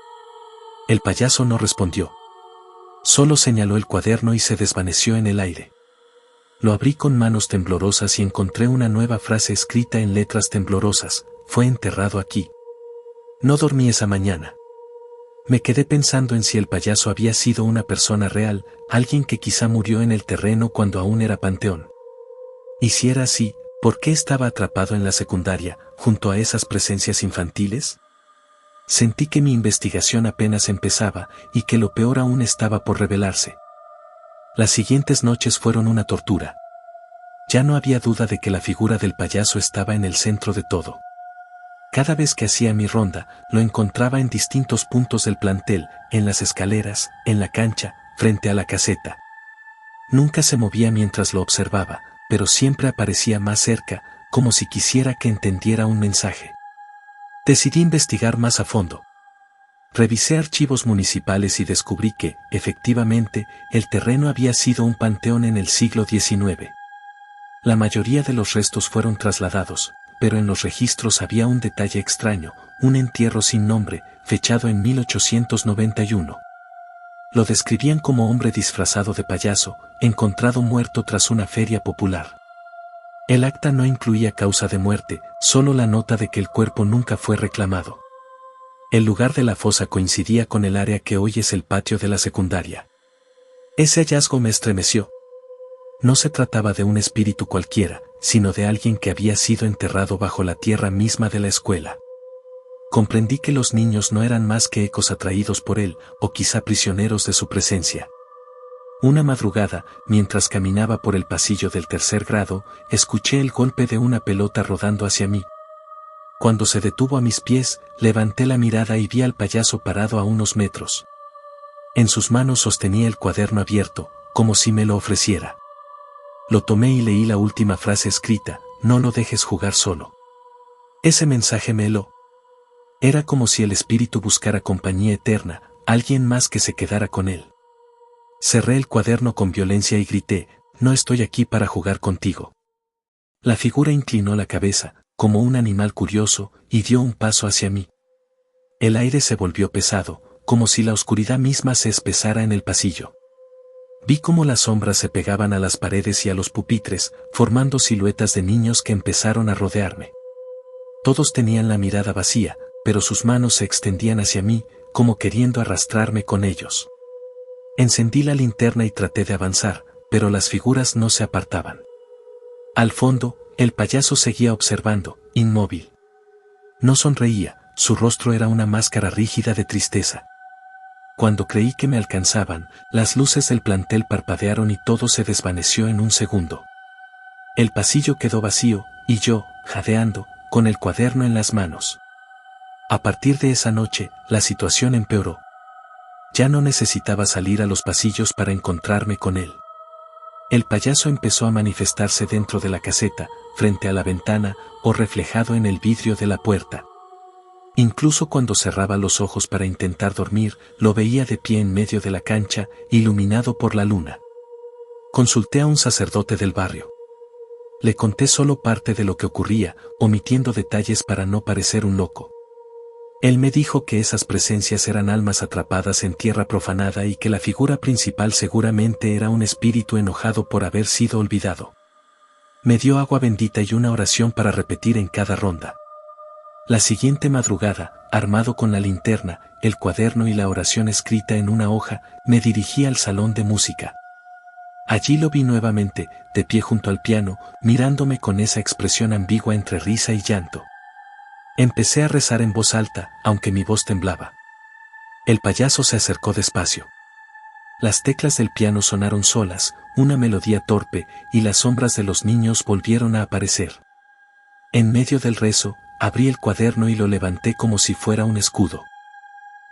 El payaso no respondió. Solo señaló el cuaderno y se desvaneció en el aire. Lo abrí con manos temblorosas y encontré una nueva frase escrita en letras temblorosas: fue enterrado aquí. No dormí esa mañana. Me quedé pensando en si el payaso había sido una persona real, alguien que quizá murió en el terreno cuando aún era panteón. Y si era así, ¿por qué estaba atrapado en la secundaria, junto a esas presencias infantiles? Sentí que mi investigación apenas empezaba, y que lo peor aún estaba por revelarse. Las siguientes noches fueron una tortura. Ya no había duda de que la figura del payaso estaba en el centro de todo. Cada vez que hacía mi ronda, lo encontraba en distintos puntos del plantel, en las escaleras, en la cancha, frente a la caseta. Nunca se movía mientras lo observaba, pero siempre aparecía más cerca, como si quisiera que entendiera un mensaje. Decidí investigar más a fondo. Revisé archivos municipales y descubrí que, efectivamente, el terreno había sido un panteón en el siglo XIX. La mayoría de los restos fueron trasladados, pero en los registros había un detalle extraño: un entierro sin nombre, fechado en 1891. Lo describían como hombre disfrazado de payaso, encontrado muerto tras una feria popular. El acta no incluía causa de muerte, solo la nota de que el cuerpo nunca fue reclamado. El lugar de la fosa coincidía con el área que hoy es el patio de la secundaria. Ese hallazgo me estremeció. No se trataba de un espíritu cualquiera, sino de alguien que había sido enterrado bajo la tierra misma de la escuela. Comprendí que los niños no eran más que ecos atraídos por él, o quizá prisioneros de su presencia. Una madrugada, mientras caminaba por el pasillo del tercer grado, escuché el golpe de una pelota rodando hacia mí. Cuando se detuvo a mis pies, levanté la mirada y vi al payaso parado a unos metros. En sus manos sostenía el cuaderno abierto, como si me lo ofreciera. Lo tomé y leí la última frase escrita: no lo dejes jugar solo. Ese mensaje me heló. Era como si el espíritu buscara compañía eterna, alguien más que se quedara con él. Cerré el cuaderno con violencia y grité: no estoy aquí para jugar contigo. La figura inclinó la cabeza, como un animal curioso, y dio un paso hacia mí. El aire se volvió pesado, como si la oscuridad misma se espesara en el pasillo. Vi cómo las sombras se pegaban a las paredes y a los pupitres, formando siluetas de niños que empezaron a rodearme. Todos tenían la mirada vacía, pero sus manos se extendían hacia mí, como queriendo arrastrarme con ellos. Encendí la linterna y traté de avanzar, pero las figuras no se apartaban. Al fondo, el payaso seguía observando, inmóvil. No sonreía, su rostro era una máscara rígida de tristeza. Cuando creí que me alcanzaban, las luces del plantel parpadearon y todo se desvaneció en un segundo. El pasillo quedó vacío, y yo, jadeando, con el cuaderno en las manos. A partir de esa noche, la situación empeoró. Ya no necesitaba salir a los pasillos para encontrarme con él. El payaso empezó a manifestarse dentro de la caseta, frente a la ventana, o reflejado en el vidrio de la puerta. Incluso cuando cerraba los ojos para intentar dormir, lo veía de pie en medio de la cancha, iluminado por la luna. Consulté a un sacerdote del barrio. Le conté solo parte de lo que ocurría, omitiendo detalles para no parecer un loco. Él me dijo que esas presencias eran almas atrapadas en tierra profanada y que la figura principal seguramente era un espíritu enojado por haber sido olvidado. Me dio agua bendita y una oración para repetir en cada ronda. La siguiente madrugada, armado con la linterna, el cuaderno y la oración escrita en una hoja, me dirigí al salón de música. Allí lo vi nuevamente, de pie junto al piano, mirándome con esa expresión ambigua entre risa y llanto. Empecé a rezar en voz alta, aunque mi voz temblaba. El payaso se acercó despacio. Las teclas del piano sonaron solas, una melodía torpe, y las sombras de los niños volvieron a aparecer. En medio del rezo, abrí el cuaderno y lo levanté como si fuera un escudo.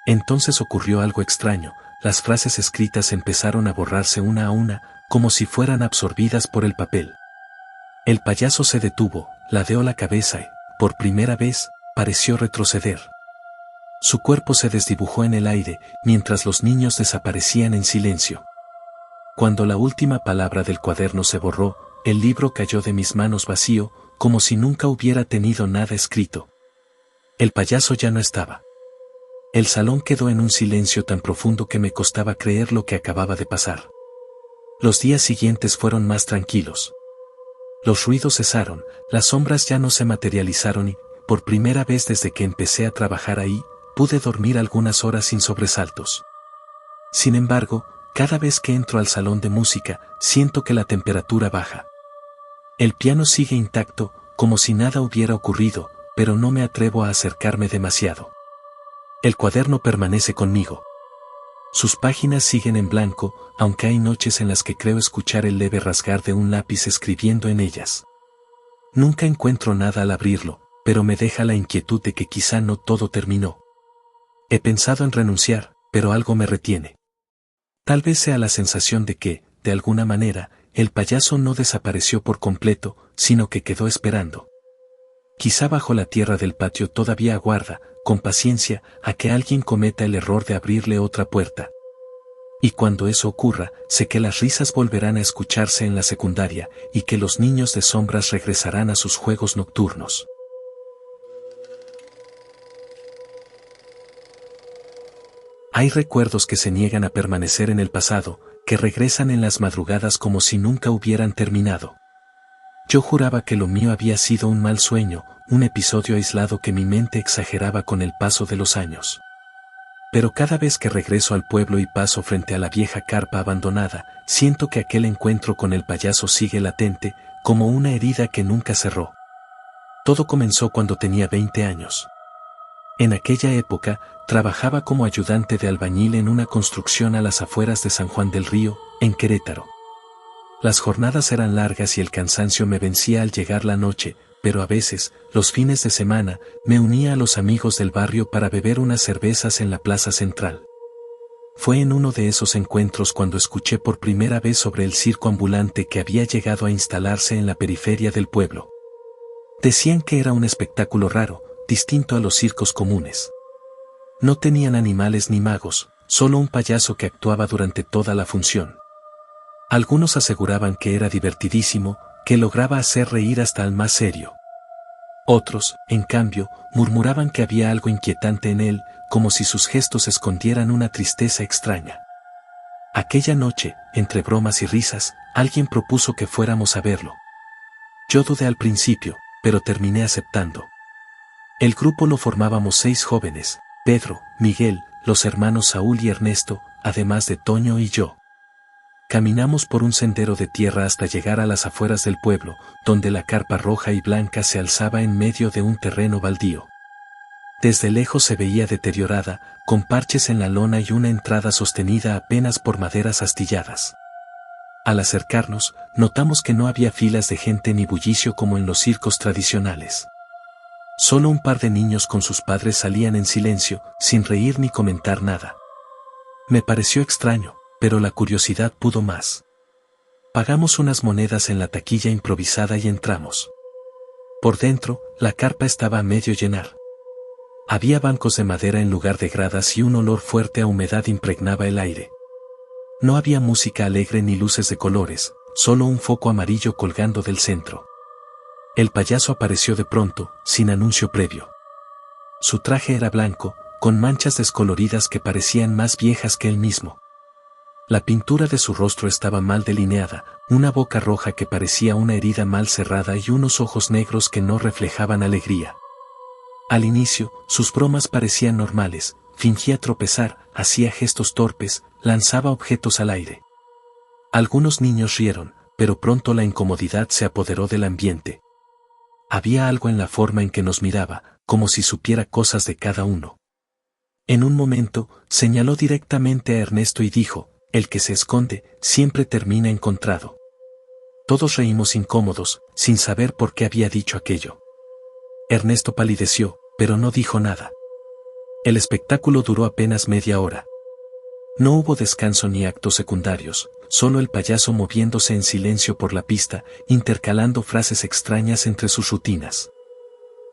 Entonces ocurrió algo extraño, las frases escritas empezaron a borrarse una a una, como si fueran absorbidas por el papel. El payaso se detuvo, ladeó la cabeza y, por primera vez, pareció retroceder. Su cuerpo se desdibujó en el aire, mientras los niños desaparecían en silencio. Cuando la última palabra del cuaderno se borró, el libro cayó de mis manos vacío, como si nunca hubiera tenido nada escrito. El payaso ya no estaba. El salón quedó en un silencio tan profundo que me costaba creer lo que acababa de pasar. Los días siguientes fueron más tranquilos. Los ruidos cesaron, las sombras ya no se materializaron y, por primera vez desde que empecé a trabajar ahí, pude dormir algunas horas sin sobresaltos. Sin embargo, cada vez que entro al salón de música, siento que la temperatura baja. El piano sigue intacto, como si nada hubiera ocurrido, pero no me atrevo a acercarme demasiado. El cuaderno permanece conmigo. Sus páginas siguen en blanco, aunque hay noches en las que creo escuchar el leve rasgar de un lápiz escribiendo en ellas. Nunca encuentro nada al abrirlo, pero me deja la inquietud de que quizá no todo terminó. He pensado en renunciar, pero algo me retiene. Tal vez sea la sensación de que, de alguna manera, el payaso no desapareció por completo, sino que quedó esperando. Quizá bajo la tierra del patio todavía aguarda, con paciencia, a que alguien cometa el error de abrirle otra puerta. Y cuando eso ocurra, sé que las risas volverán a escucharse en la secundaria, y que los niños de sombras regresarán a sus juegos nocturnos. Hay recuerdos que se niegan a permanecer en el pasado, que regresan en las madrugadas como si nunca hubieran terminado. Yo juraba que lo mío había sido un mal sueño, un episodio aislado que mi mente exageraba con el paso de los años. Pero cada vez que regreso al pueblo y paso frente a la vieja carpa abandonada, siento que aquel encuentro con el payaso sigue latente, como una herida que nunca cerró. Todo comenzó cuando tenía 20 años. En aquella época, trabajaba como ayudante de albañil en una construcción a las afueras de San Juan del Río, en Querétaro. Las jornadas eran largas y el cansancio me vencía al llegar la noche, pero a veces, los fines de semana, me unía a los amigos del barrio para beber unas cervezas en la plaza central. Fue en uno de esos encuentros cuando escuché por primera vez sobre el circo ambulante que había llegado a instalarse en la periferia del pueblo. Decían que era un espectáculo raro, distinto a los circos comunes. No tenían animales ni magos, solo un payaso que actuaba durante toda la función. Algunos aseguraban que era divertidísimo, que lograba hacer reír hasta al más serio. Otros, en cambio, murmuraban que había algo inquietante en él, como si sus gestos escondieran una tristeza extraña. Aquella noche, entre bromas y risas, alguien propuso que fuéramos a verlo. Yo dudé al principio, pero terminé aceptando. El grupo lo formábamos 6 jóvenes: Pedro, Miguel, los hermanos Saúl y Ernesto, además de Toño y yo. Caminamos por un sendero de tierra hasta llegar a las afueras del pueblo, donde la carpa roja y blanca se alzaba en medio de un terreno baldío. Desde lejos se veía deteriorada, con parches en la lona y una entrada sostenida apenas por maderas astilladas. Al acercarnos, notamos que no había filas de gente ni bullicio como en los circos tradicionales. Solo un par de niños con sus padres salían en silencio, sin reír ni comentar nada. Me pareció extraño, pero la curiosidad pudo más. Pagamos unas monedas en la taquilla improvisada y entramos. Por dentro, la carpa estaba a medio llenar. Había bancos de madera en lugar de gradas y un olor fuerte a humedad impregnaba el aire. No había música alegre ni luces de colores, solo un foco amarillo colgando del centro. El payaso apareció de pronto, sin anuncio previo. Su traje era blanco, con manchas descoloridas que parecían más viejas que él mismo. La pintura de su rostro estaba mal delineada, una boca roja que parecía una herida mal cerrada y unos ojos negros que no reflejaban alegría. Al inicio, sus bromas parecían normales, fingía tropezar, hacía gestos torpes, lanzaba objetos al aire. Algunos niños rieron, pero pronto la incomodidad se apoderó del ambiente. Había algo en la forma en que nos miraba, como si supiera cosas de cada uno. En un momento, señaló directamente a Ernesto y dijo: el que se esconde, siempre termina encontrado. Todos reímos incómodos, sin saber por qué había dicho aquello. Ernesto palideció, pero no dijo nada. El espectáculo duró apenas media hora. No hubo descanso ni actos secundarios, solo el payaso moviéndose en silencio por la pista, intercalando frases extrañas entre sus rutinas.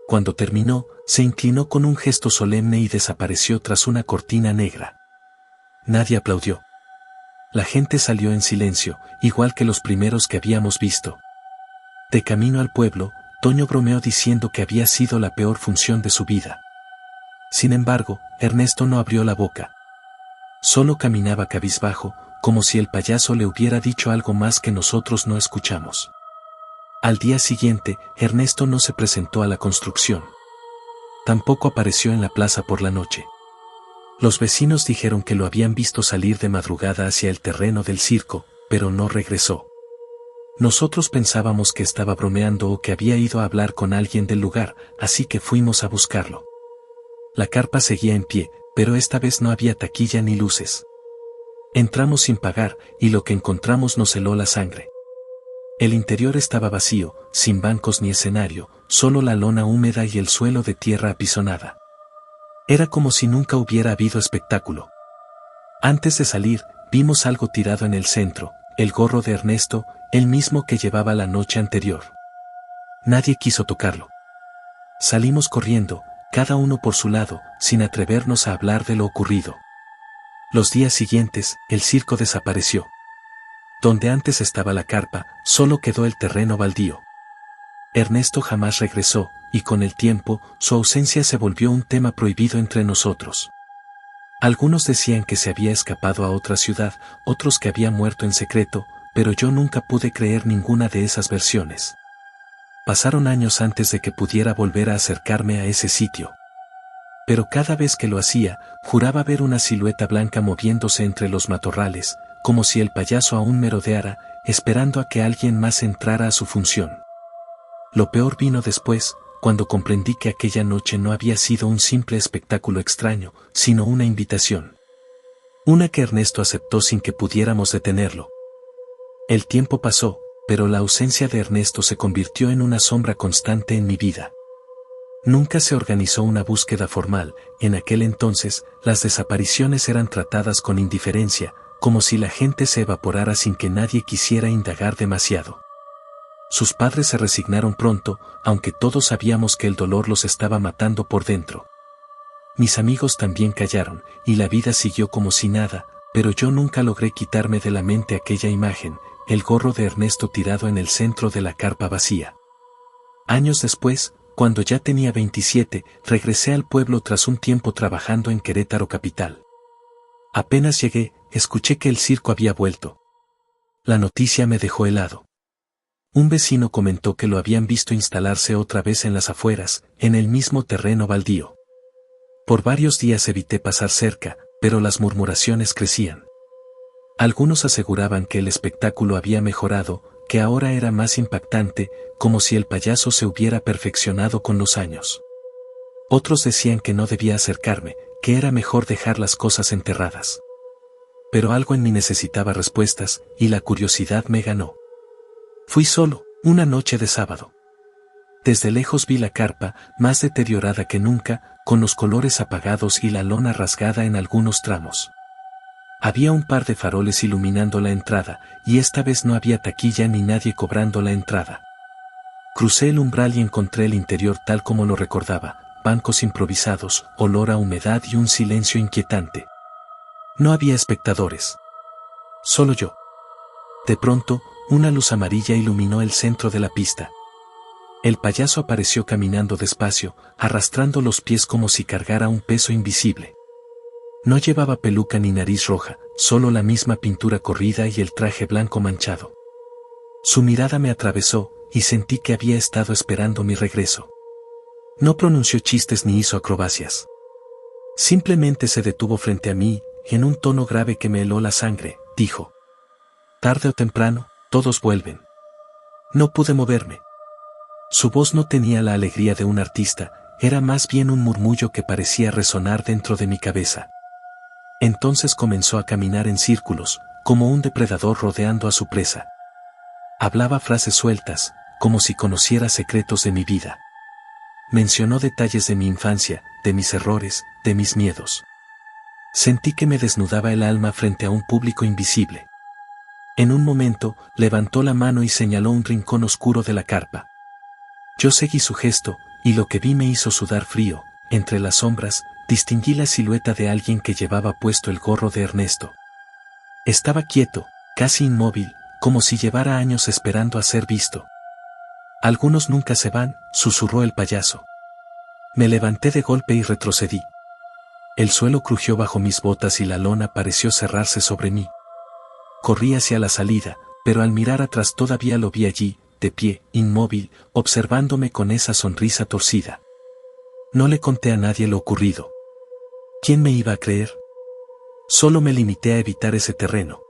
Cuando terminó, se inclinó con un gesto solemne y desapareció tras una cortina negra. Nadie aplaudió. La gente salió en silencio, igual que los primeros que habíamos visto. De camino al pueblo, Toño bromeó diciendo que había sido la peor función de su vida. Sin embargo, Ernesto no abrió la boca. Solo caminaba cabizbajo, como si el payaso le hubiera dicho algo más que nosotros no escuchamos. Al día siguiente, Ernesto no se presentó a la construcción. Tampoco apareció en la plaza por la noche. Los vecinos dijeron que lo habían visto salir de madrugada hacia el terreno del circo, pero no regresó. Nosotros pensábamos que estaba bromeando o que había ido a hablar con alguien del lugar, así que fuimos a buscarlo. La carpa seguía en pie, pero esta vez no había taquilla ni luces. Entramos sin pagar, y lo que encontramos nos heló la sangre. El interior estaba vacío, sin bancos ni escenario, solo la lona húmeda y el suelo de tierra apisonada. Era como si nunca hubiera habido espectáculo. Antes de salir, vimos algo tirado en el centro, el gorro de Ernesto, el mismo que llevaba la noche anterior. Nadie quiso tocarlo. Salimos corriendo, cada uno por su lado, sin atrevernos a hablar de lo ocurrido. Los días siguientes, el circo desapareció. Donde antes estaba la carpa, solo quedó el terreno baldío. Ernesto jamás regresó, y con el tiempo, su ausencia se volvió un tema prohibido entre nosotros. Algunos decían que se había escapado a otra ciudad, otros que había muerto en secreto, pero yo nunca pude creer ninguna de esas versiones. Pasaron años antes de que pudiera volver a acercarme a ese sitio. Pero cada vez que lo hacía, juraba ver una silueta blanca moviéndose entre los matorrales, como si el payaso aún merodeara, esperando a que alguien más entrara a su función. Lo peor vino después, cuando comprendí que aquella noche no había sido un simple espectáculo extraño, sino una invitación. Una que Ernesto aceptó sin que pudiéramos detenerlo. El tiempo pasó, pero la ausencia de Ernesto se convirtió en una sombra constante en mi vida. Nunca se organizó una búsqueda formal, en aquel entonces, las desapariciones eran tratadas con indiferencia, como si la gente se evaporara sin que nadie quisiera indagar demasiado. Sus padres se resignaron pronto, aunque todos sabíamos que el dolor los estaba matando por dentro. Mis amigos también callaron, y la vida siguió como si nada, pero yo nunca logré quitarme de la mente aquella imagen, el gorro de Ernesto tirado en el centro de la carpa vacía. Años después, cuando ya tenía 27, regresé al pueblo tras un tiempo trabajando en Querétaro capital. Apenas llegué, escuché que el circo había vuelto. La noticia me dejó helado. Un vecino comentó que lo habían visto instalarse otra vez en las afueras, en el mismo terreno baldío. Por varios días evité pasar cerca, pero las murmuraciones crecían. Algunos aseguraban que el espectáculo había mejorado, que ahora era más impactante, como si el payaso se hubiera perfeccionado con los años. Otros decían que no debía acercarme, que era mejor dejar las cosas enterradas. Pero algo en mí necesitaba respuestas, y la curiosidad me ganó. Fui solo, una noche de sábado. Desde lejos vi la carpa, más deteriorada que nunca, con los colores apagados y la lona rasgada en algunos tramos. Había un par de faroles iluminando la entrada, y esta vez no había taquilla ni nadie cobrando la entrada. Crucé el umbral y encontré el interior tal como lo recordaba, bancos improvisados, olor a humedad y un silencio inquietante. No había espectadores. Solo yo. De pronto, una luz amarilla iluminó el centro de la pista. El payaso apareció caminando despacio, arrastrando los pies como si cargara un peso invisible. No llevaba peluca ni nariz roja, solo la misma pintura corrida y el traje blanco manchado. Su mirada me atravesó, y sentí que había estado esperando mi regreso. No pronunció chistes ni hizo acrobacias. Simplemente se detuvo frente a mí, en un tono grave que me heló la sangre, dijo: «Tarde o temprano, todos vuelven». No pude moverme. Su voz no tenía la alegría de un artista, era más bien un murmullo que parecía resonar dentro de mi cabeza. Entonces comenzó a caminar en círculos, como un depredador rodeando a su presa. Hablaba frases sueltas, como si conociera secretos de mi vida. Mencionó detalles de mi infancia, de mis errores, de mis miedos. Sentí que me desnudaba el alma frente a un público invisible. En un momento, levantó la mano y señaló un rincón oscuro de la carpa. Yo seguí su gesto, y lo que vi me hizo sudar frío. Entre las sombras, distinguí la silueta de alguien que llevaba puesto el gorro de Ernesto. Estaba quieto, casi inmóvil, como si llevara años esperando a ser visto. «Algunos nunca se van», susurró el payaso. Me levanté de golpe y retrocedí. El suelo crujió bajo mis botas y la lona pareció cerrarse sobre mí. Corrí hacia la salida, pero al mirar atrás todavía lo vi allí, de pie, inmóvil, observándome con esa sonrisa torcida. No le conté a nadie lo ocurrido. ¿Quién me iba a creer? Solo me limité a evitar ese terreno.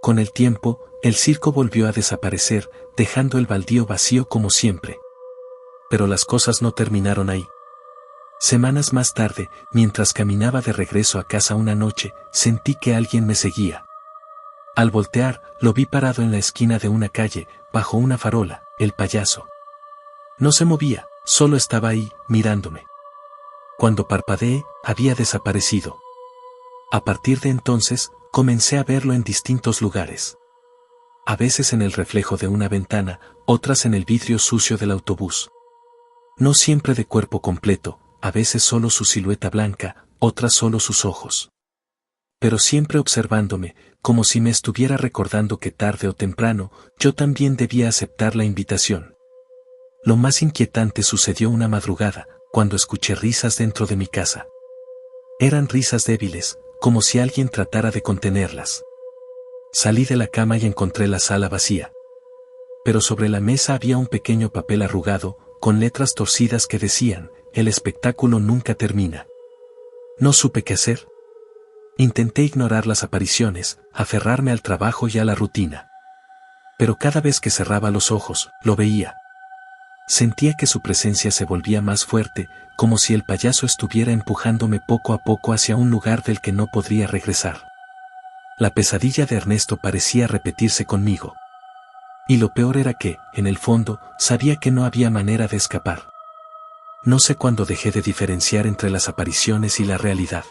Con el tiempo, el circo volvió a desaparecer, dejando el baldío vacío como siempre. Pero las cosas no terminaron ahí. Semanas más tarde, mientras caminaba de regreso a casa una noche, sentí que alguien me seguía. Al voltear, lo vi parado en la esquina de una calle, bajo una farola, el payaso. No se movía, solo estaba ahí, mirándome. Cuando parpadeé, había desaparecido. A partir de entonces, comencé a verlo en distintos lugares. A veces en el reflejo de una ventana, otras en el vidrio sucio del autobús. No siempre de cuerpo completo, a veces solo su silueta blanca, otras solo sus ojos. Pero siempre observándome, como si me estuviera recordando que tarde o temprano, yo también debía aceptar la invitación. Lo más inquietante sucedió una madrugada, cuando escuché risas dentro de mi casa. Eran risas débiles, como si alguien tratara de contenerlas. Salí de la cama y encontré la sala vacía. Pero sobre la mesa había un pequeño papel arrugado, con letras torcidas que decían: «El espectáculo nunca termina». No supe qué hacer. Intenté ignorar las apariciones, aferrarme al trabajo y a la rutina. Pero cada vez que cerraba los ojos, lo veía. Sentía que su presencia se volvía más fuerte, como si el payaso estuviera empujándome poco a poco hacia un lugar del que no podría regresar. La pesadilla de Ernesto parecía repetirse conmigo. Y lo peor era que, en el fondo, sabía que no había manera de escapar. No sé cuándo dejé de diferenciar entre las apariciones y la realidad.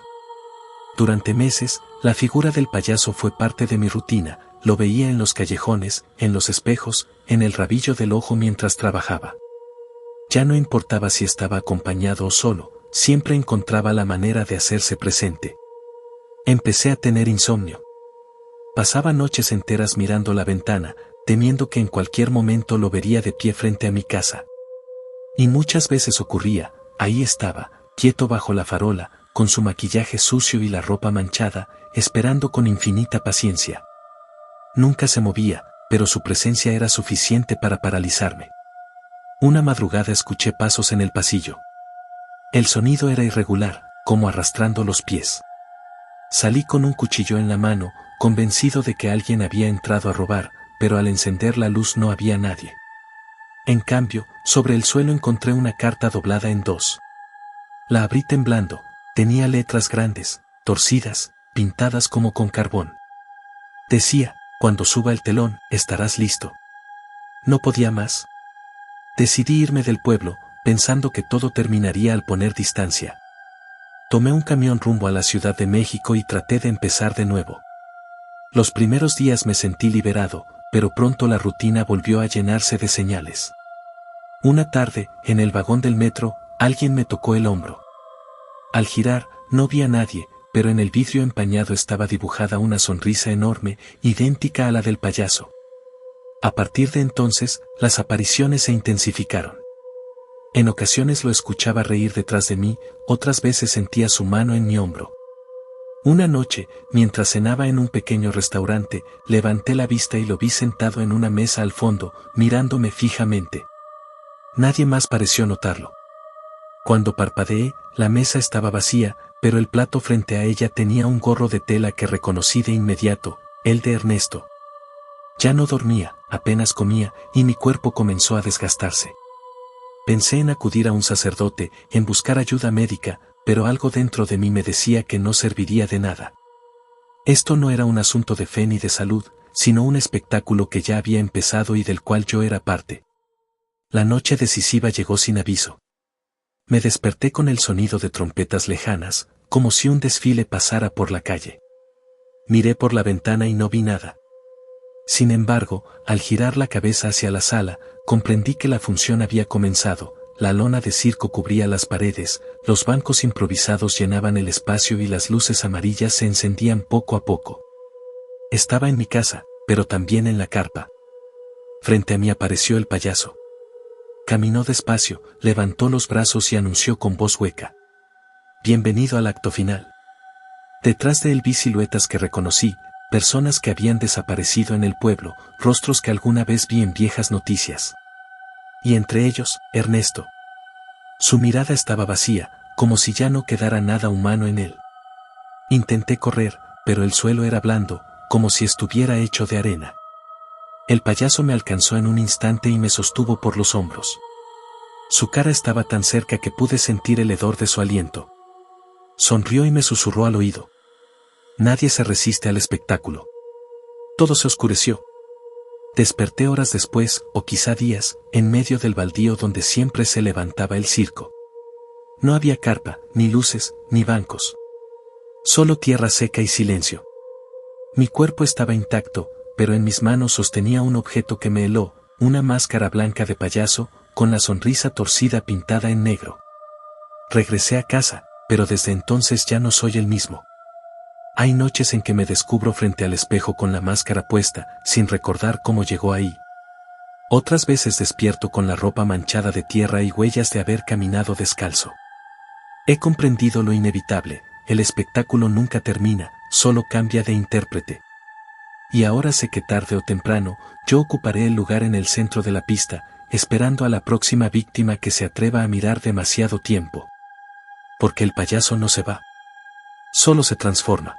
Durante meses, la figura del payaso fue parte de mi rutina, lo veía en los callejones, en los espejos, en el rabillo del ojo mientras trabajaba. Ya no importaba si estaba acompañado o solo, siempre encontraba la manera de hacerse presente. Empecé a tener insomnio. Pasaba noches enteras mirando la ventana, temiendo que en cualquier momento lo vería de pie frente a mi casa. Y muchas veces ocurría, ahí estaba, quieto bajo la farola, con su maquillaje sucio y la ropa manchada, esperando con infinita paciencia. Nunca se movía, pero su presencia era suficiente para paralizarme. Una madrugada escuché pasos en el pasillo. El sonido era irregular, como arrastrando los pies. Salí con un cuchillo en la mano, convencido de que alguien había entrado a robar, pero al encender la luz no había nadie. En cambio, sobre el suelo encontré una carta doblada en dos. La abrí temblando, tenía letras grandes, torcidas, pintadas como con carbón. Decía: cuando suba el telón, estarás listo. No podía más. Decidí irme del pueblo, pensando que todo terminaría al poner distancia. Tomé un camión rumbo a la Ciudad de México y traté de empezar de nuevo. Los primeros días me sentí liberado, pero pronto la rutina volvió a llenarse de señales. Una tarde, en el vagón del metro, alguien me tocó el hombro. Al girar, no vi a nadie, pero en el vidrio empañado estaba dibujada una sonrisa enorme, idéntica a la del payaso. A partir de entonces, las apariciones se intensificaron. En ocasiones lo escuchaba reír detrás de mí, otras veces sentía su mano en mi hombro. Una noche, mientras cenaba en un pequeño restaurante, levanté la vista y lo vi sentado en una mesa al fondo, mirándome fijamente. Nadie más pareció notarlo. Cuando parpadeé, la mesa estaba vacía, pero el plato frente a ella tenía un gorro de tela que reconocí de inmediato, el de Ernesto. Ya no dormía, apenas comía, y mi cuerpo comenzó a desgastarse. Pensé en acudir a un sacerdote, en buscar ayuda médica, pero algo dentro de mí me decía que no serviría de nada. Esto no era un asunto de fe ni de salud, sino un espectáculo que ya había empezado y del cual yo era parte. La noche decisiva llegó sin aviso. Me desperté con el sonido de trompetas lejanas, como si un desfile pasara por la calle. Miré por la ventana y no vi nada. Sin embargo, al girar la cabeza hacia la sala, comprendí que la función había comenzado. La lona de circo cubría las paredes, los bancos improvisados llenaban el espacio y las luces amarillas se encendían poco a poco. Estaba en mi casa, pero también en la carpa. Frente a mí apareció el payaso. Caminó despacio, levantó los brazos y anunció con voz hueca: bienvenido al acto final. Detrás de él vi siluetas que reconocí, personas que habían desaparecido en el pueblo, rostros que alguna vez vi en viejas noticias. Y entre ellos, Ernesto. Su mirada estaba vacía, como si ya no quedara nada humano en él. Intenté correr, pero el suelo era blando, como si estuviera hecho de arena. El payaso me alcanzó en un instante y me sostuvo por los hombros. Su cara estaba tan cerca que pude sentir el hedor de su aliento. Sonrió y me susurró al oído: nadie se resiste al espectáculo. Todo se oscureció. Desperté horas después, o quizá días, en medio del baldío donde siempre se levantaba el circo. No había carpa, ni luces, ni bancos. Solo tierra seca y silencio. Mi cuerpo estaba intacto, pero en mis manos sostenía un objeto que me heló, una máscara blanca de payaso, con la sonrisa torcida pintada en negro. Regresé a casa, pero desde entonces ya no soy el mismo. Hay noches en que me descubro frente al espejo con la máscara puesta, sin recordar cómo llegó ahí. Otras veces despierto con la ropa manchada de tierra y huellas de haber caminado descalzo. He comprendido lo inevitable: el espectáculo nunca termina, solo cambia de intérprete. Y ahora sé que tarde o temprano, yo ocuparé el lugar en el centro de la pista, esperando a la próxima víctima que se atreva a mirar demasiado tiempo. Porque el payaso no se va. Solo se transforma.